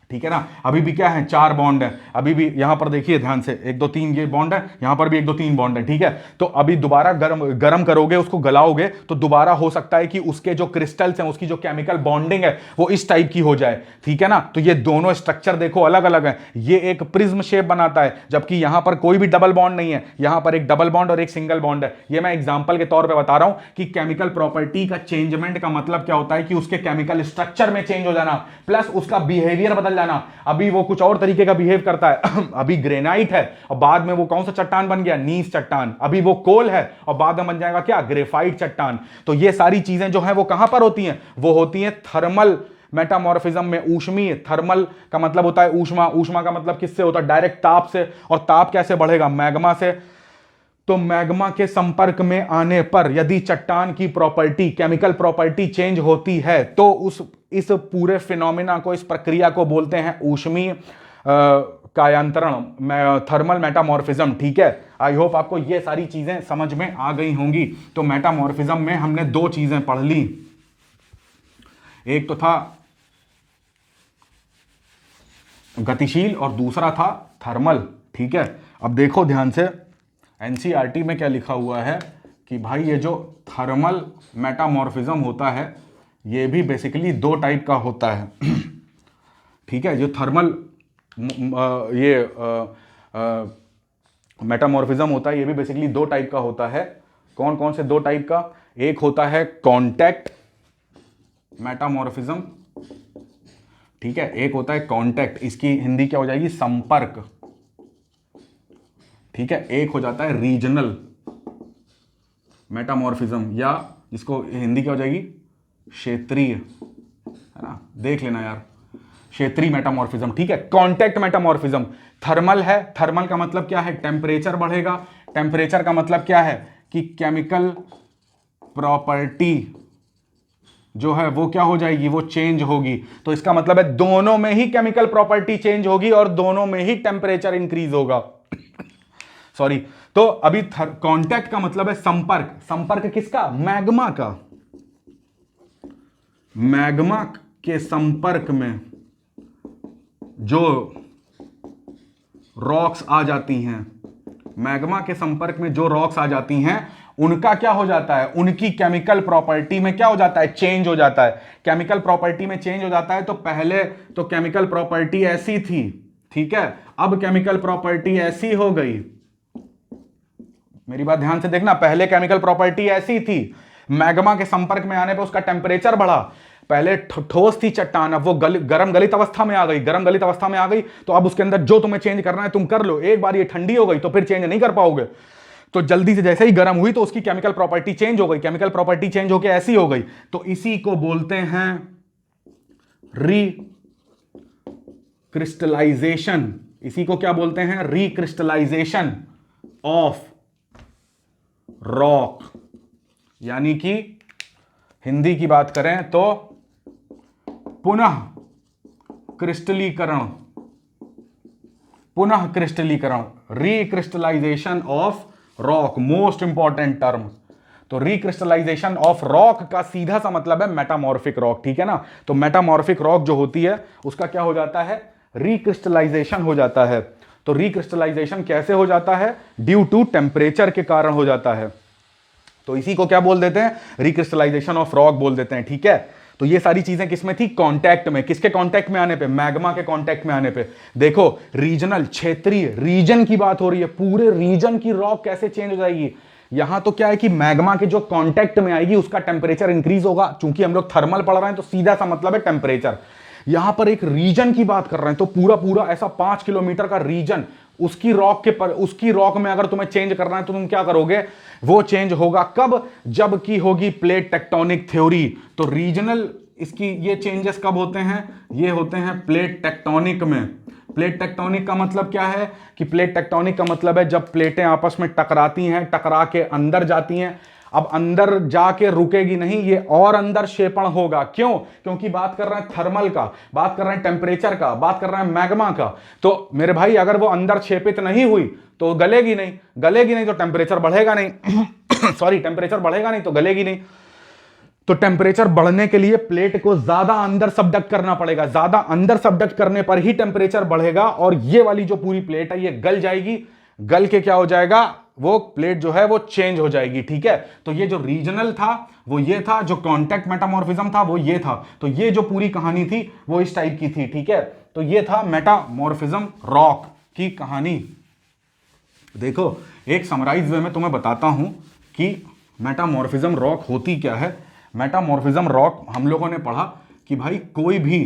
ठीक है ना। अभी भी क्या है? 4 बॉन्ड है। अभी भी यहां पर देखिए ध्यान से, 1 2 3 ये बॉन्ड है, यहां पर भी 1 2 3 बॉन्ड है। ठीक है, तो अभी दोबारा गरम करोगे, उसको गलाओगे तो दोबारा हो सकता है कि उसके जो क्रिस्टल्स हैं, उसकी जो केमिकल बॉन्डिंग है वो इस टाइप की हो जाए। ठीक है ना। तो ये दोनों स्ट्रक्चर देखो अलग अलग है। ये एक प्रिज्म शेप बनाता है, जबकि यहां पर कोई भी डबल बॉन्ड नहीं है, यहां पर एक डबल बॉन्ड और एक सिंगल बॉन्ड है। ये मैं एग्जांपल के तौर पे बता रहा हूं कि केमिकल प्रॉपर्टी का चेंजमेंट का मतलब क्या होता है कि उसके केमिकल स्ट्रक्चर में चेंज हो जाना प्लस उसका बिहेवियर बदल जाना। अभी वो कुछ और तरीके का बिहेव करता है, अभी ग्रेनाइट है और बाद में वो कौन सा चट्टान बन गया? नीस चट्टान। अभी वो कोल है और बाद में बन जाएगा क्या? ग्रेफाइट चट्टान। तो ये सारी चीजें जो हैं वो कहां पर होती हैं? वो होती हैं थर्मल मेटामॉर्फिज्म में। ऊष्मीय, थर्मल का मतलब होता है ऊष्मा, ऊष्मा का मतलब किससे होता है? डायरेक्ट ताप से। और ताप कैसे बढ़ेगा? मैग्मा से। तो मैग्मा के संपर्क में आने पर यदि चट्टान की प्रॉपर्टी, केमिकल प्रॉपर्टी चेंज होती है तो इस पूरे फिनोमिना को, इस प्रक्रिया को बोलते हैं ऊष्मीय कायांतरण, थर्मल मेटामॉर्फिज्म। ठीक है, आई होप आपको ये सारी चीजें समझ में आ गई होंगी। तो मेटामॉर्फिज्म में हमने 2 चीजें पढ़ ली, एक तो था गतिशील और दूसरा था थर्मल। ठीक है, अब देखो ध्यान से, एनसीईआरटी में क्या लिखा हुआ है कि भाई ये जो थर्मल मेटामॉर्फिज्म होता है ये भी बेसिकली 2 टाइप का होता है। ठीक है, जो थर्मल मेटामॉर्फिज्म होता है ये भी बेसिकली 2 टाइप का होता है। कौन कौन से 2 टाइप का? एक होता है कॉन्टैक्ट मेटामॉर्फिज्म ठीक है, एक होता है कांटेक्ट, इसकी हिंदी क्या हो जाएगी, संपर्क, ठीक है, एक हो जाता है रीजनल मेटामॉर्फिज्म, या जिसको हिंदी क्या हो जाएगी, क्षेत्रीय, है ना, देख लेना यार, क्षेत्रीय मेटामॉर्फिज्म, ठीक है। कांटेक्ट मेटामॉर्फिज्म थर्मल है, थर्मल का मतलब क्या है, टेम्परेचर बढ़ेगा, टेम्परेचर का मतलब क्या है कि केमिकल प्रॉपर्टी जो है वो क्या हो जाएगी, वो चेंज होगी। तो इसका मतलब है दोनों में ही केमिकल प्रॉपर्टी चेंज होगी और दोनों में ही टेम्परेचर इंक्रीज होगा। सॉरी, तो अभी कांटेक्ट का मतलब है संपर्क, संपर्क किसका, मैग्मा का, मैग्मा के संपर्क में जो रॉक्स आ जाती हैं, मैग्मा के संपर्क में जो रॉक्स आ जाती हैं उनका क्या हो जाता है, उनकी केमिकल प्रॉपर्टी में क्या हो जाता है, चेंज हो जाता है, केमिकल प्रॉपर्टी में चेंज हो जाता है। तो पहले तो केमिकल प्रॉपर्टी ऐसी थी, ठीक है, अब केमिकल प्रॉपर्टी ऐसी हो गई, मेरी बात ध्यान से देखना, पहले केमिकल प्रॉपर्टी ऐसी थी, मैग्मा के संपर्क में आने पर उसका टेम्परेचर बढ़ा, पहले ठोस थी चट्टान, अब वो गरम गलित अवस्था में आ गई, गरम गलित अवस्था में आ गई, तो अब उसके अंदर जो तुम्हें चेंज करना है तुम कर लो, एक बार ये ठंडी हो गई तो फिर चेंज नहीं कर पाओगे, तो जल्दी से जैसे ही गर्म हुई तो उसकी केमिकल प्रॉपर्टी चेंज हो गई, केमिकल प्रॉपर्टी चेंज होकर ऐसी हो गई, तो इसी को बोलते हैं रीक्रिस्टलाइजेशन, इसी को क्या बोलते हैं, रीक्रिस्टलाइजेशन ऑफ रॉक, यानी कि हिंदी की बात करें तो पुनः क्रिस्टलीकरण, पुनः क्रिस्टलीकरण, recrystallisation of rock, most important term. तो रीक्रिस्टलाइजेशन ऑफ रॉक का सीधा सा मतलब है मेटामॉर्फिक रॉक, ठीक है ना। तो मेटामॉर्फिक रॉक जो होती है उसका क्या हो जाता है, रीक्रिस्टलाइजेशन हो जाता है। तो रीक्रिस्टलाइजेशन कैसे हो जाता है, ड्यू टू टेम्परेचर के कारण हो जाता है, तो इसी को क्या बोल देते हैं, रीक्रिस्टलाइजेशन ऑफ रॉक बोल देते हैं, ठीक है। तो ये सारी चीजें किसमें थी, कांटेक्ट में, किसके कांटेक्ट में आने पे, मैग्मा के कांटेक्ट में आने पे। देखो रीजनल, क्षेत्रीय, रीजन की बात हो रही है, पूरे रीजन की रॉक कैसे चेंज हो जाएगी, यहां तो क्या है कि मैग्मा के जो कांटेक्ट में आएगी उसका टेम्परेचर इंक्रीज होगा, चूंकि हम लोग थर्मल पढ़ रहे हैं तो सीधा सा मतलब है टेम्परेचर। यहां पर एक रीजन की बात कर रहे हैं, तो पूरा पूरा ऐसा 5 किलोमीटर का रीजन, उसकी रॉक के पर, उसकी रॉक में अगर तुम्हें चेंज करना है तो तुम क्या करोगे, वो चेंज होगा कब, जब की होगी प्लेट टेक्टोनिक थ्योरी। तो रीजनल इसकी ये चेंजेस कब होते हैं, ये होते हैं प्लेट टेक्टोनिक में। प्लेट टेक्टोनिक का मतलब क्या है कि प्लेट टेक्टोनिक का मतलब है जब प्लेटें आपस में टकराती हैं, टकरा के अंदर जाती हैं, अब अंदर जाके रुकेगी नहीं, ये और अंदर क्षेपण होगा, क्यों, क्योंकि बात कर रहे हैं थर्मल का, बात कर रहे हैं टेम्परेचर का, बात कर रहे हैं मैग्मा का। तो मेरे भाई अगर वो अंदर क्षेपित नहीं हुई तो गलेगी नहीं, गलेगी नहीं तो टेम्परेचर बढ़ेगा नहीं सॉरी, टेम्परेचर बढ़ेगा नहीं तो गलेगी नहीं। तो टेम्परेचर बढ़ने के लिए प्लेट को ज्यादा अंदर सबडक्ट करना पड़ेगा, ज्यादा अंदर सबडक्ट करने पर ही टेम्परेचर बढ़ेगा, और ये वाली जो पूरी प्लेट है ये गल जाएगी, गल के क्या हो जाएगा, वो प्लेट जो है वो चेंज हो जाएगी, ठीक है। तो ये जो रीजनल था वो ये था, जो कांटेक्ट मेटामॉर्फिज्म था वो ये था, तो ये जो पूरी कहानी थी वो इस टाइप की थी, ठीक है। तो ये था मेटामॉर्फिज्म रॉक की कहानी। देखो एक समराइज वे में तुम्हें बताता हूं कि मेटामॉर्फिज्म रॉक होती क्या है। मेटामॉर्फिज्म रॉक हम लोगों ने पढ़ा कि भाई कोई भी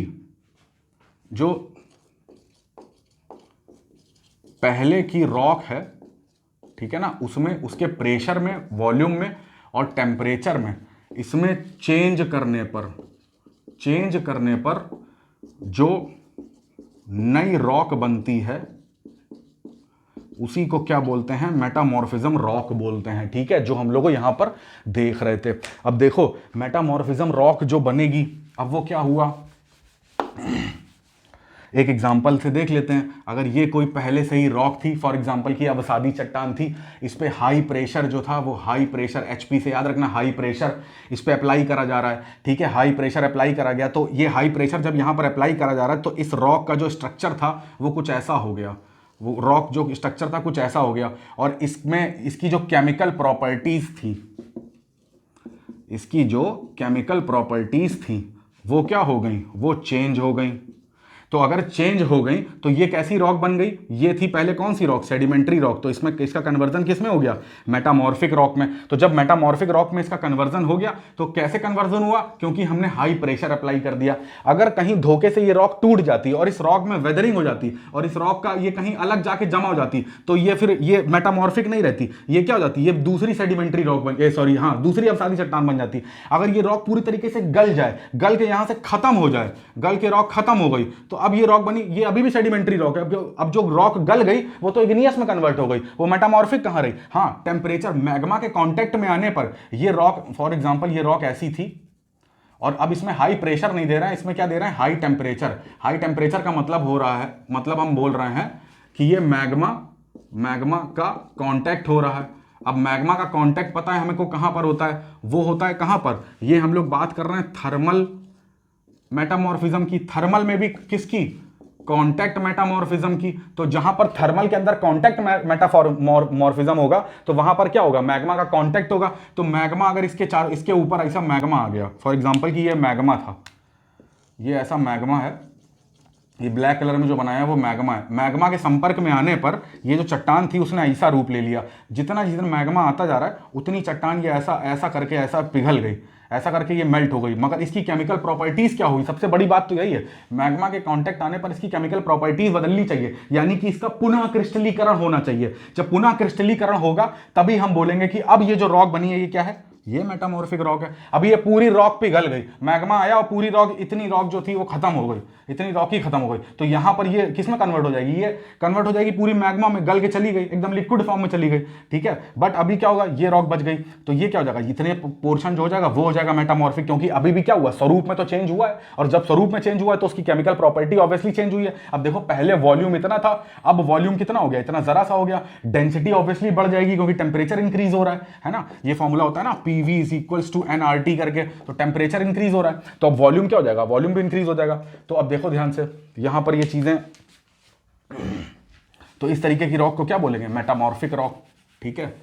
जो पहले की रॉक है, ठीक है ना, उसमें उसके प्रेशर में, वॉल्यूम में और टेम्परेचर में, इसमें चेंज करने पर जो नई रॉक बनती है उसी को क्या बोलते हैं, मेटामॉर्फिज्म रॉक बोलते हैं, ठीक है, जो हम लोग यहां पर देख रहे थे। अब देखो मेटामॉर्फिज्म रॉक जो बनेगी, अब वो क्या हुआ, एक एग्जाम्पल से देख लेते हैं। अगर ये कोई पहले से ही रॉक थी, फॉर एग्जाम्पल की अवसादी चट्टान थी, इस पे हाई प्रेशर जो था वो हाई प्रेशर, एचपी से याद रखना, हाई प्रेशर इस पे अप्लाई करा जा रहा है, ठीक है, हाई प्रेशर अप्लाई करा गया, तो ये हाई प्रेशर जब यहाँ पर अप्लाई करा जा रहा है तो इस रॉक का जो स्ट्रक्चर था वो कुछ ऐसा हो गया, वो रॉक जो स्ट्रक्चर था कुछ ऐसा हो गया, और इसमें इसकी जो केमिकल प्रॉपर्टीज थी, इसकी जो केमिकल प्रॉपर्टीज थी वो क्या हो गई, वो चेंज हो गई। तो अगर चेंज हो गई तो ये कैसी रॉक बन गई, ये थी पहले कौन सी रॉक, सेडिमेंट्री रॉक, तो इसमें इसका कन्वर्जन किस में हो गया, मेटामॉर्फिक रॉक में। तो जब मेटामॉर्फिक रॉक में इसका कन्वर्जन हो गया तो कैसे कन्वर्जन हुआ, क्योंकि हमने हाई प्रेशर अप्लाई कर दिया। अगर कहीं धोखे से ये रॉक टूट जाती और इस रॉक में वेदरिंग हो जाती और इस रॉक का ये कहीं अलग जाके जमा हो जाती तो ये फिर ये मेटामॉर्फिक नहीं रहती, ये क्या हो जाती, ये दूसरी सेडिमेंट्री रॉक बन, सॉरी हाँ दूसरी अवसादी चट्टान बन जाती। अगर ये रॉक पूरी तरीके से गल जाए, गल के यहां से खत्म हो जाए, गल के रॉक खत्म हो गई तो अब ये रॉक बनी, ये अभी भी सेडिमेंट्री रॉक है। अब जो रॉक गल गई वो तो इग्नियस में कन्वर्ट हो गई, वो मेटामॉर्फिक कहां रही। हाँ, टेम्परेचर मैग्मा के कांटेक्ट में आने पर ये रॉक, फॉर एग्जांपल ये रॉक ऐसी थी और अब इसमें हाई प्रेशर नहीं दे रहा है, इसमें क्या दे रहा है, हाई टेम्परेचर। हाई टेम्परेचर का मतलब हो रहा है, मतलब हम बोल रहे हैं कि ये मैग्मा का कांटेक्ट हो रहा है। अब मैग्मा का कांटेक्ट पता है हमें को कहां पर होता है, वो होता है कहां पर, ये हम लोग बात कर रहे हैं थर्मल मेटामॉर्फिज्म की। थर्मल में भी किसकी, कांटेक्ट मेटामॉर्फिज्म की। तो जहां पर थर्मल के अंदर कांटेक्ट मेटामॉर्फिज्म होगा तो वहां पर क्या होगा, मैग्मा का कांटेक्ट होगा। तो मैग्मा अगर इसके ऊपर ऐसा मैग्मा आ गया, फॉर एग्जांपल कि ये मैग्मा था, ये ऐसा मैग्मा है, ये ब्लैक कलर में जो बनाया है वो मैग्मा है। मैग्मा के संपर्क में आने पर ये जो चट्टान थी उसने ऐसा रूप ले लिया, जितना मैग्मा आता जा रहा है उतनी चट्टान ये ऐसा ऐसा करके ऐसा पिघल गई, ऐसा करके ये मेल्ट हो गई। मगर इसकी केमिकल प्रॉपर्टीज क्या हुई, सबसे बड़ी बात तो यही है, मैग्मा के कांटेक्ट आने पर इसकी केमिकल प्रॉपर्टीज बदलनी चाहिए, यानी कि इसका पुनः क्रिस्टलीकरण होना चाहिए। जब पुनः क्रिस्टलीकरण होगा तभी हम बोलेंगे कि अब ये जो रॉक बनी है ये क्या है, ये मेटामॉर्फिक रॉक है। अभी ये पूरी रॉक पिघल गई, मैग्मा आया और पूरी रॉक, इतनी रॉक जो थी वो खत्म हो गई, इतनी रॉक ही खत्म हो गई। तो यहां पर ये किस में कन्वर्ट हो जाएगी, ये कन्वर्ट हो जाएगी पूरी मैग्मा में, गल के चली गई, एकदम लिक्विड फॉर्म में चली गई, ठीक है। बट अभी क्या होगा, ये रॉक बच गई तो ये क्या हो जाएगा, इतने पोर्शन जो हो जाएगा वो हो जाएगा मेटामॉर्फिक, क्योंकि अभी भी क्या हुआ, स्वरूप में तो चेंज हुआ है, और जब स्वरूप में चेंज हुआ है तो उसकी केमिकल प्रॉपर्टी ऑब्वियसली चेंज हुई है। अब देखो पहले वॉल्यूम इतना था, अब वॉल्यूम कितना हो गया, इतना जरा सा हो गया। डेंसिटी ऑब्वियसली बढ़ जाएगी क्योंकि टेम्परेचर इंक्रीज हो रहा है ना, ये फॉर्मूला होता है ना PV = nRT करके, तो टेम्परेचर इंक्रीज हो रहा है तो अब वॉल्यूम क्या हो जाएगा, वॉल्यूम भी इंक्रीज हो जाएगा। तो अब देखो ध्यान से यहां पर ये चीजें, तो इस तरीके की रॉक को क्या बोलेंगे, मेटामॉर्फिक रॉक, ठीक है।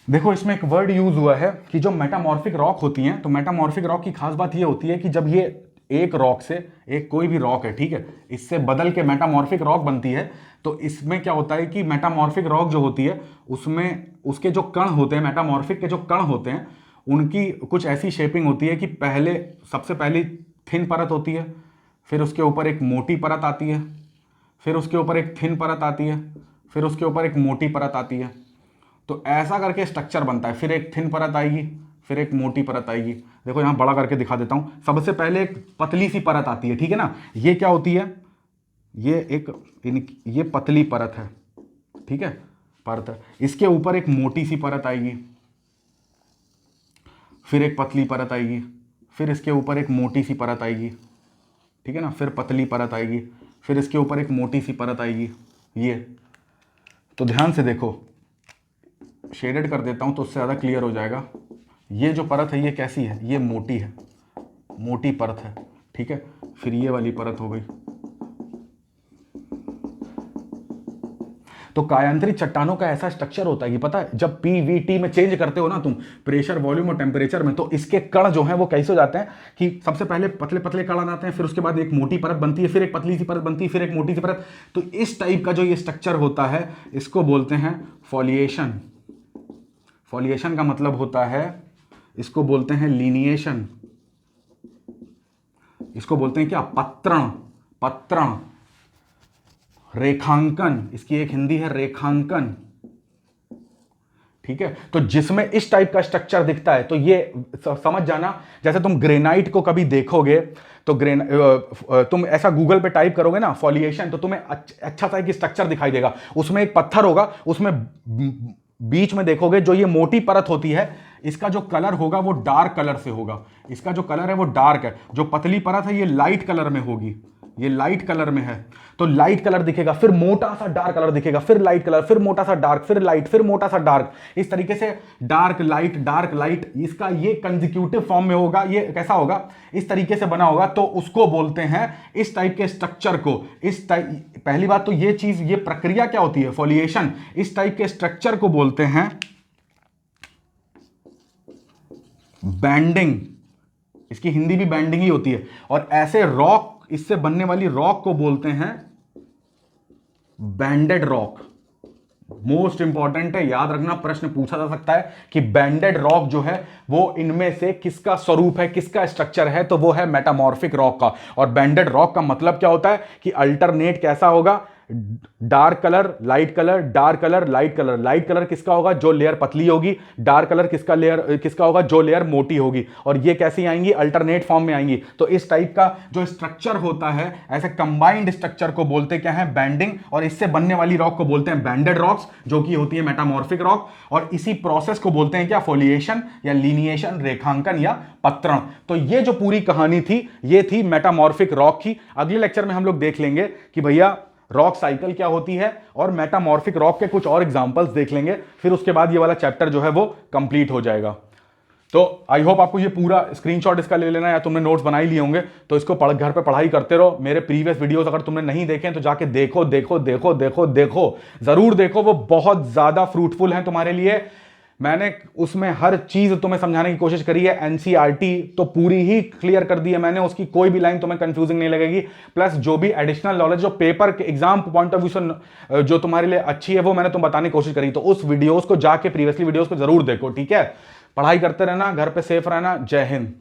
देखो इसमें एक वर्ड यूज हुआ है कि जो मेटामॉर्फिक रॉक होती हैं, तो मेटामॉर्फिक रॉक की खास बात ये होती है कि जब ये एक रॉक से, एक कोई भी रॉक है, ठीक है, इससे बदल के मेटामॉर्फिक रॉक बनती है, तो इसमें क्या होता है कि मेटामॉर्फिक रॉक जो होती है उसमें उसके जो कण होते हैं, मेटामॉर्फिक के जो कण होते हैं उनकी कुछ ऐसी शेपिंग होती है कि पहले, सबसे पहली थिन परत होती है, फिर उसके ऊपर एक मोटी परत आती है, फिर उसके ऊपर एक थिन परत आती है, फिर उसके ऊपर एक मोटी परत आती है। तो ऐसा करके स्ट्रक्चर बनता है, फिर एक थिन परत आएगी, फिर एक मोटी परत आएगी। देखो यहां बड़ा करके दिखा देता हूं, सबसे पहले एक पतली सी परत आती है, ठीक है ना, ये क्या होती है, ये पतली परत है, ठीक है, परत है। इसके ऊपर एक मोटी सी परत आएगी, फिर एक पतली परत आएगी, फिर इसके ऊपर एक मोटी सी परत आएगी, ठीक है ना, फिर पतली परत आएगी, फिर इसके ऊपर एक मोटी सी परत आएगी, ये। तो ध्यान से देखो, शेडेड कर देता हूं तो उससे ज़्यादा क्लियर हो जाएगा। ये जो परत है ये कैसी है, ये मोटी है, मोटी परत है, ठीक है। फिर ये वाली परत हो गई। तो कायांतरित चट्टानों का ऐसा स्ट्रक्चर होता है कि पता है, जब PVT में चेंज करते हो ना तुम, प्रेशर, वॉल्यूम और टेम्परेचर में, तो इसके कण जो हैं वो कैसे हो जाते हैं कि सबसे पहले पतले पतले कण आते हैं, फिर उसके बाद एक मोटी परत बनती है, फिर एक पतली सी परत बनती है, फिर एक मोटी सी परत। तो इस टाइप का जो ये स्ट्रक्चर होता है इसको बोलते हैं फॉलिएशन। फॉलिएशन का मतलब होता है, इसको बोलते हैं लीनिएशन, इसको बोलते हैं क्या, पत्रण, पत्रण, रेखांकन, इसकी एक हिंदी है रेखांकन, ठीक है। तो जिसमें इस टाइप का स्ट्रक्चर दिखता है तो ये समझ जाना, जैसे तुम ग्रेनाइट को कभी देखोगे तो तुम ऐसा गूगल पे टाइप करोगे ना फॉलिएशन, तो तुम्हें अच्छा सा एक स्ट्रक्चर दिखाई देगा, उसमें एक पत्थर होगा, उसमें बीच में देखोगे जो ये मोटी परत होती है, इसका जो कलर होगा वो डार्क कलर से होगा, इसका जो कलर है वो डार्क है, जो पतली परत है ये लाइट कलर में होगी, ये लाइट कलर में है, तो लाइट कलर दिखेगा, फिर मोटा सा डार्क कलर दिखेगा, फिर लाइट कलर, फिर मोटा सा डार्क, फिर लाइट, फिर मोटा सा डार्क, इस तरीके से डार्क लाइट, इसका ये कंसेक्यूटिव फॉर्म में होगा, ये कैसा होगा, इस तरीके से बना होगा। तो उसको बोलते हैं, इस टाइप के स्ट्रक्चर को, इस टाइप, पहली बात तो ये चीज, ये प्रक्रिया क्या होती है, फॉलिएशन, इस टाइप के स्ट्रक्चर को बोलते हैं बैंडिंग, इसकी हिंदी भी बैंडिंग ही होती है। और ऐसे रॉक, इससे बनने वाली रॉक को बोलते हैं बैंडेड रॉक। मोस्ट इंपॉर्टेंट है, याद रखना, प्रश्न पूछा जा सकता है कि बैंडेड रॉक जो है वो इनमें से किसका स्वरूप है, किसका स्ट्रक्चर है, तो वो है मेटामॉर्फिक रॉक का। और बैंडेड रॉक का मतलब क्या होता है कि अल्टरनेट कैसा होगा, dark colour light colour, dark colour light colour. Light colour किसका होगा, जो लेयर पतली होगी। डार्क कलर किसका होगा, जो लेयर मोटी होगी। और ये कैसी आएंगी, अल्टरनेट फॉर्म में आएंगी। तो इस टाइप का जो स्ट्रक्चर होता है, ऐसे कंबाइंड स्ट्रक्चर को बोलते क्या है, बैंडिंग। और इससे बनने वाली रॉक को बोलते हैं बैंडेड रॉक्स, जो कि होती है मेटामॉर्फिक रॉक। और इसी प्रोसेस को बोलते हैं क्या, फोलिएशन या लिनिएशन, रेखांकन या पत्रण। तो ये जो पूरी कहानी थी, ये थी मेटामॉर्फिक रॉक की। अगले लेक्चर में हम लोग देख लेंगे कि भैया रॉक साइकिल क्या होती है, और मेटामॉर्फिक रॉक के कुछ और एग्जांपल्स देख लेंगे। फिर उसके बाद ये वाला चैप्टर जो है वो कंप्लीट हो जाएगा। तो आई होप आपको ये पूरा स्क्रीनशॉट इसका ले लेना, या तुमने नोट्स बना ही लिए होंगे तो इसको घर पे पढ़ाई करते रहो। मेरे प्रीवियस वीडियोस अगर तुमने नहीं देखे तो जाके देखो देखो देखो देखो देखो, जरूर देखो, वो बहुत ज्यादा फ्रूटफुल है तुम्हारे लिए। मैंने उसमें हर चीज तुम्हें समझाने की कोशिश करी है। एनसीईआरटी तो पूरी ही क्लियर कर दी है मैंने, उसकी कोई भी लाइन तुम्हें कंफ्यूजिंग नहीं लगेगी। प्लस जो भी एडिशनल नॉलेज जो पेपर के एग्जाम पॉइंट ऑफ व्यू से जो तुम्हारे लिए अच्छी है, वो मैंने तुम बताने की कोशिश करी। तो उस वीडियोस को जाके, प्रीवियसली वीडियोस को जरूर देखो, ठीक है। पढ़ाई करते रहना, घर पे सेफ रहना। जय हिंद।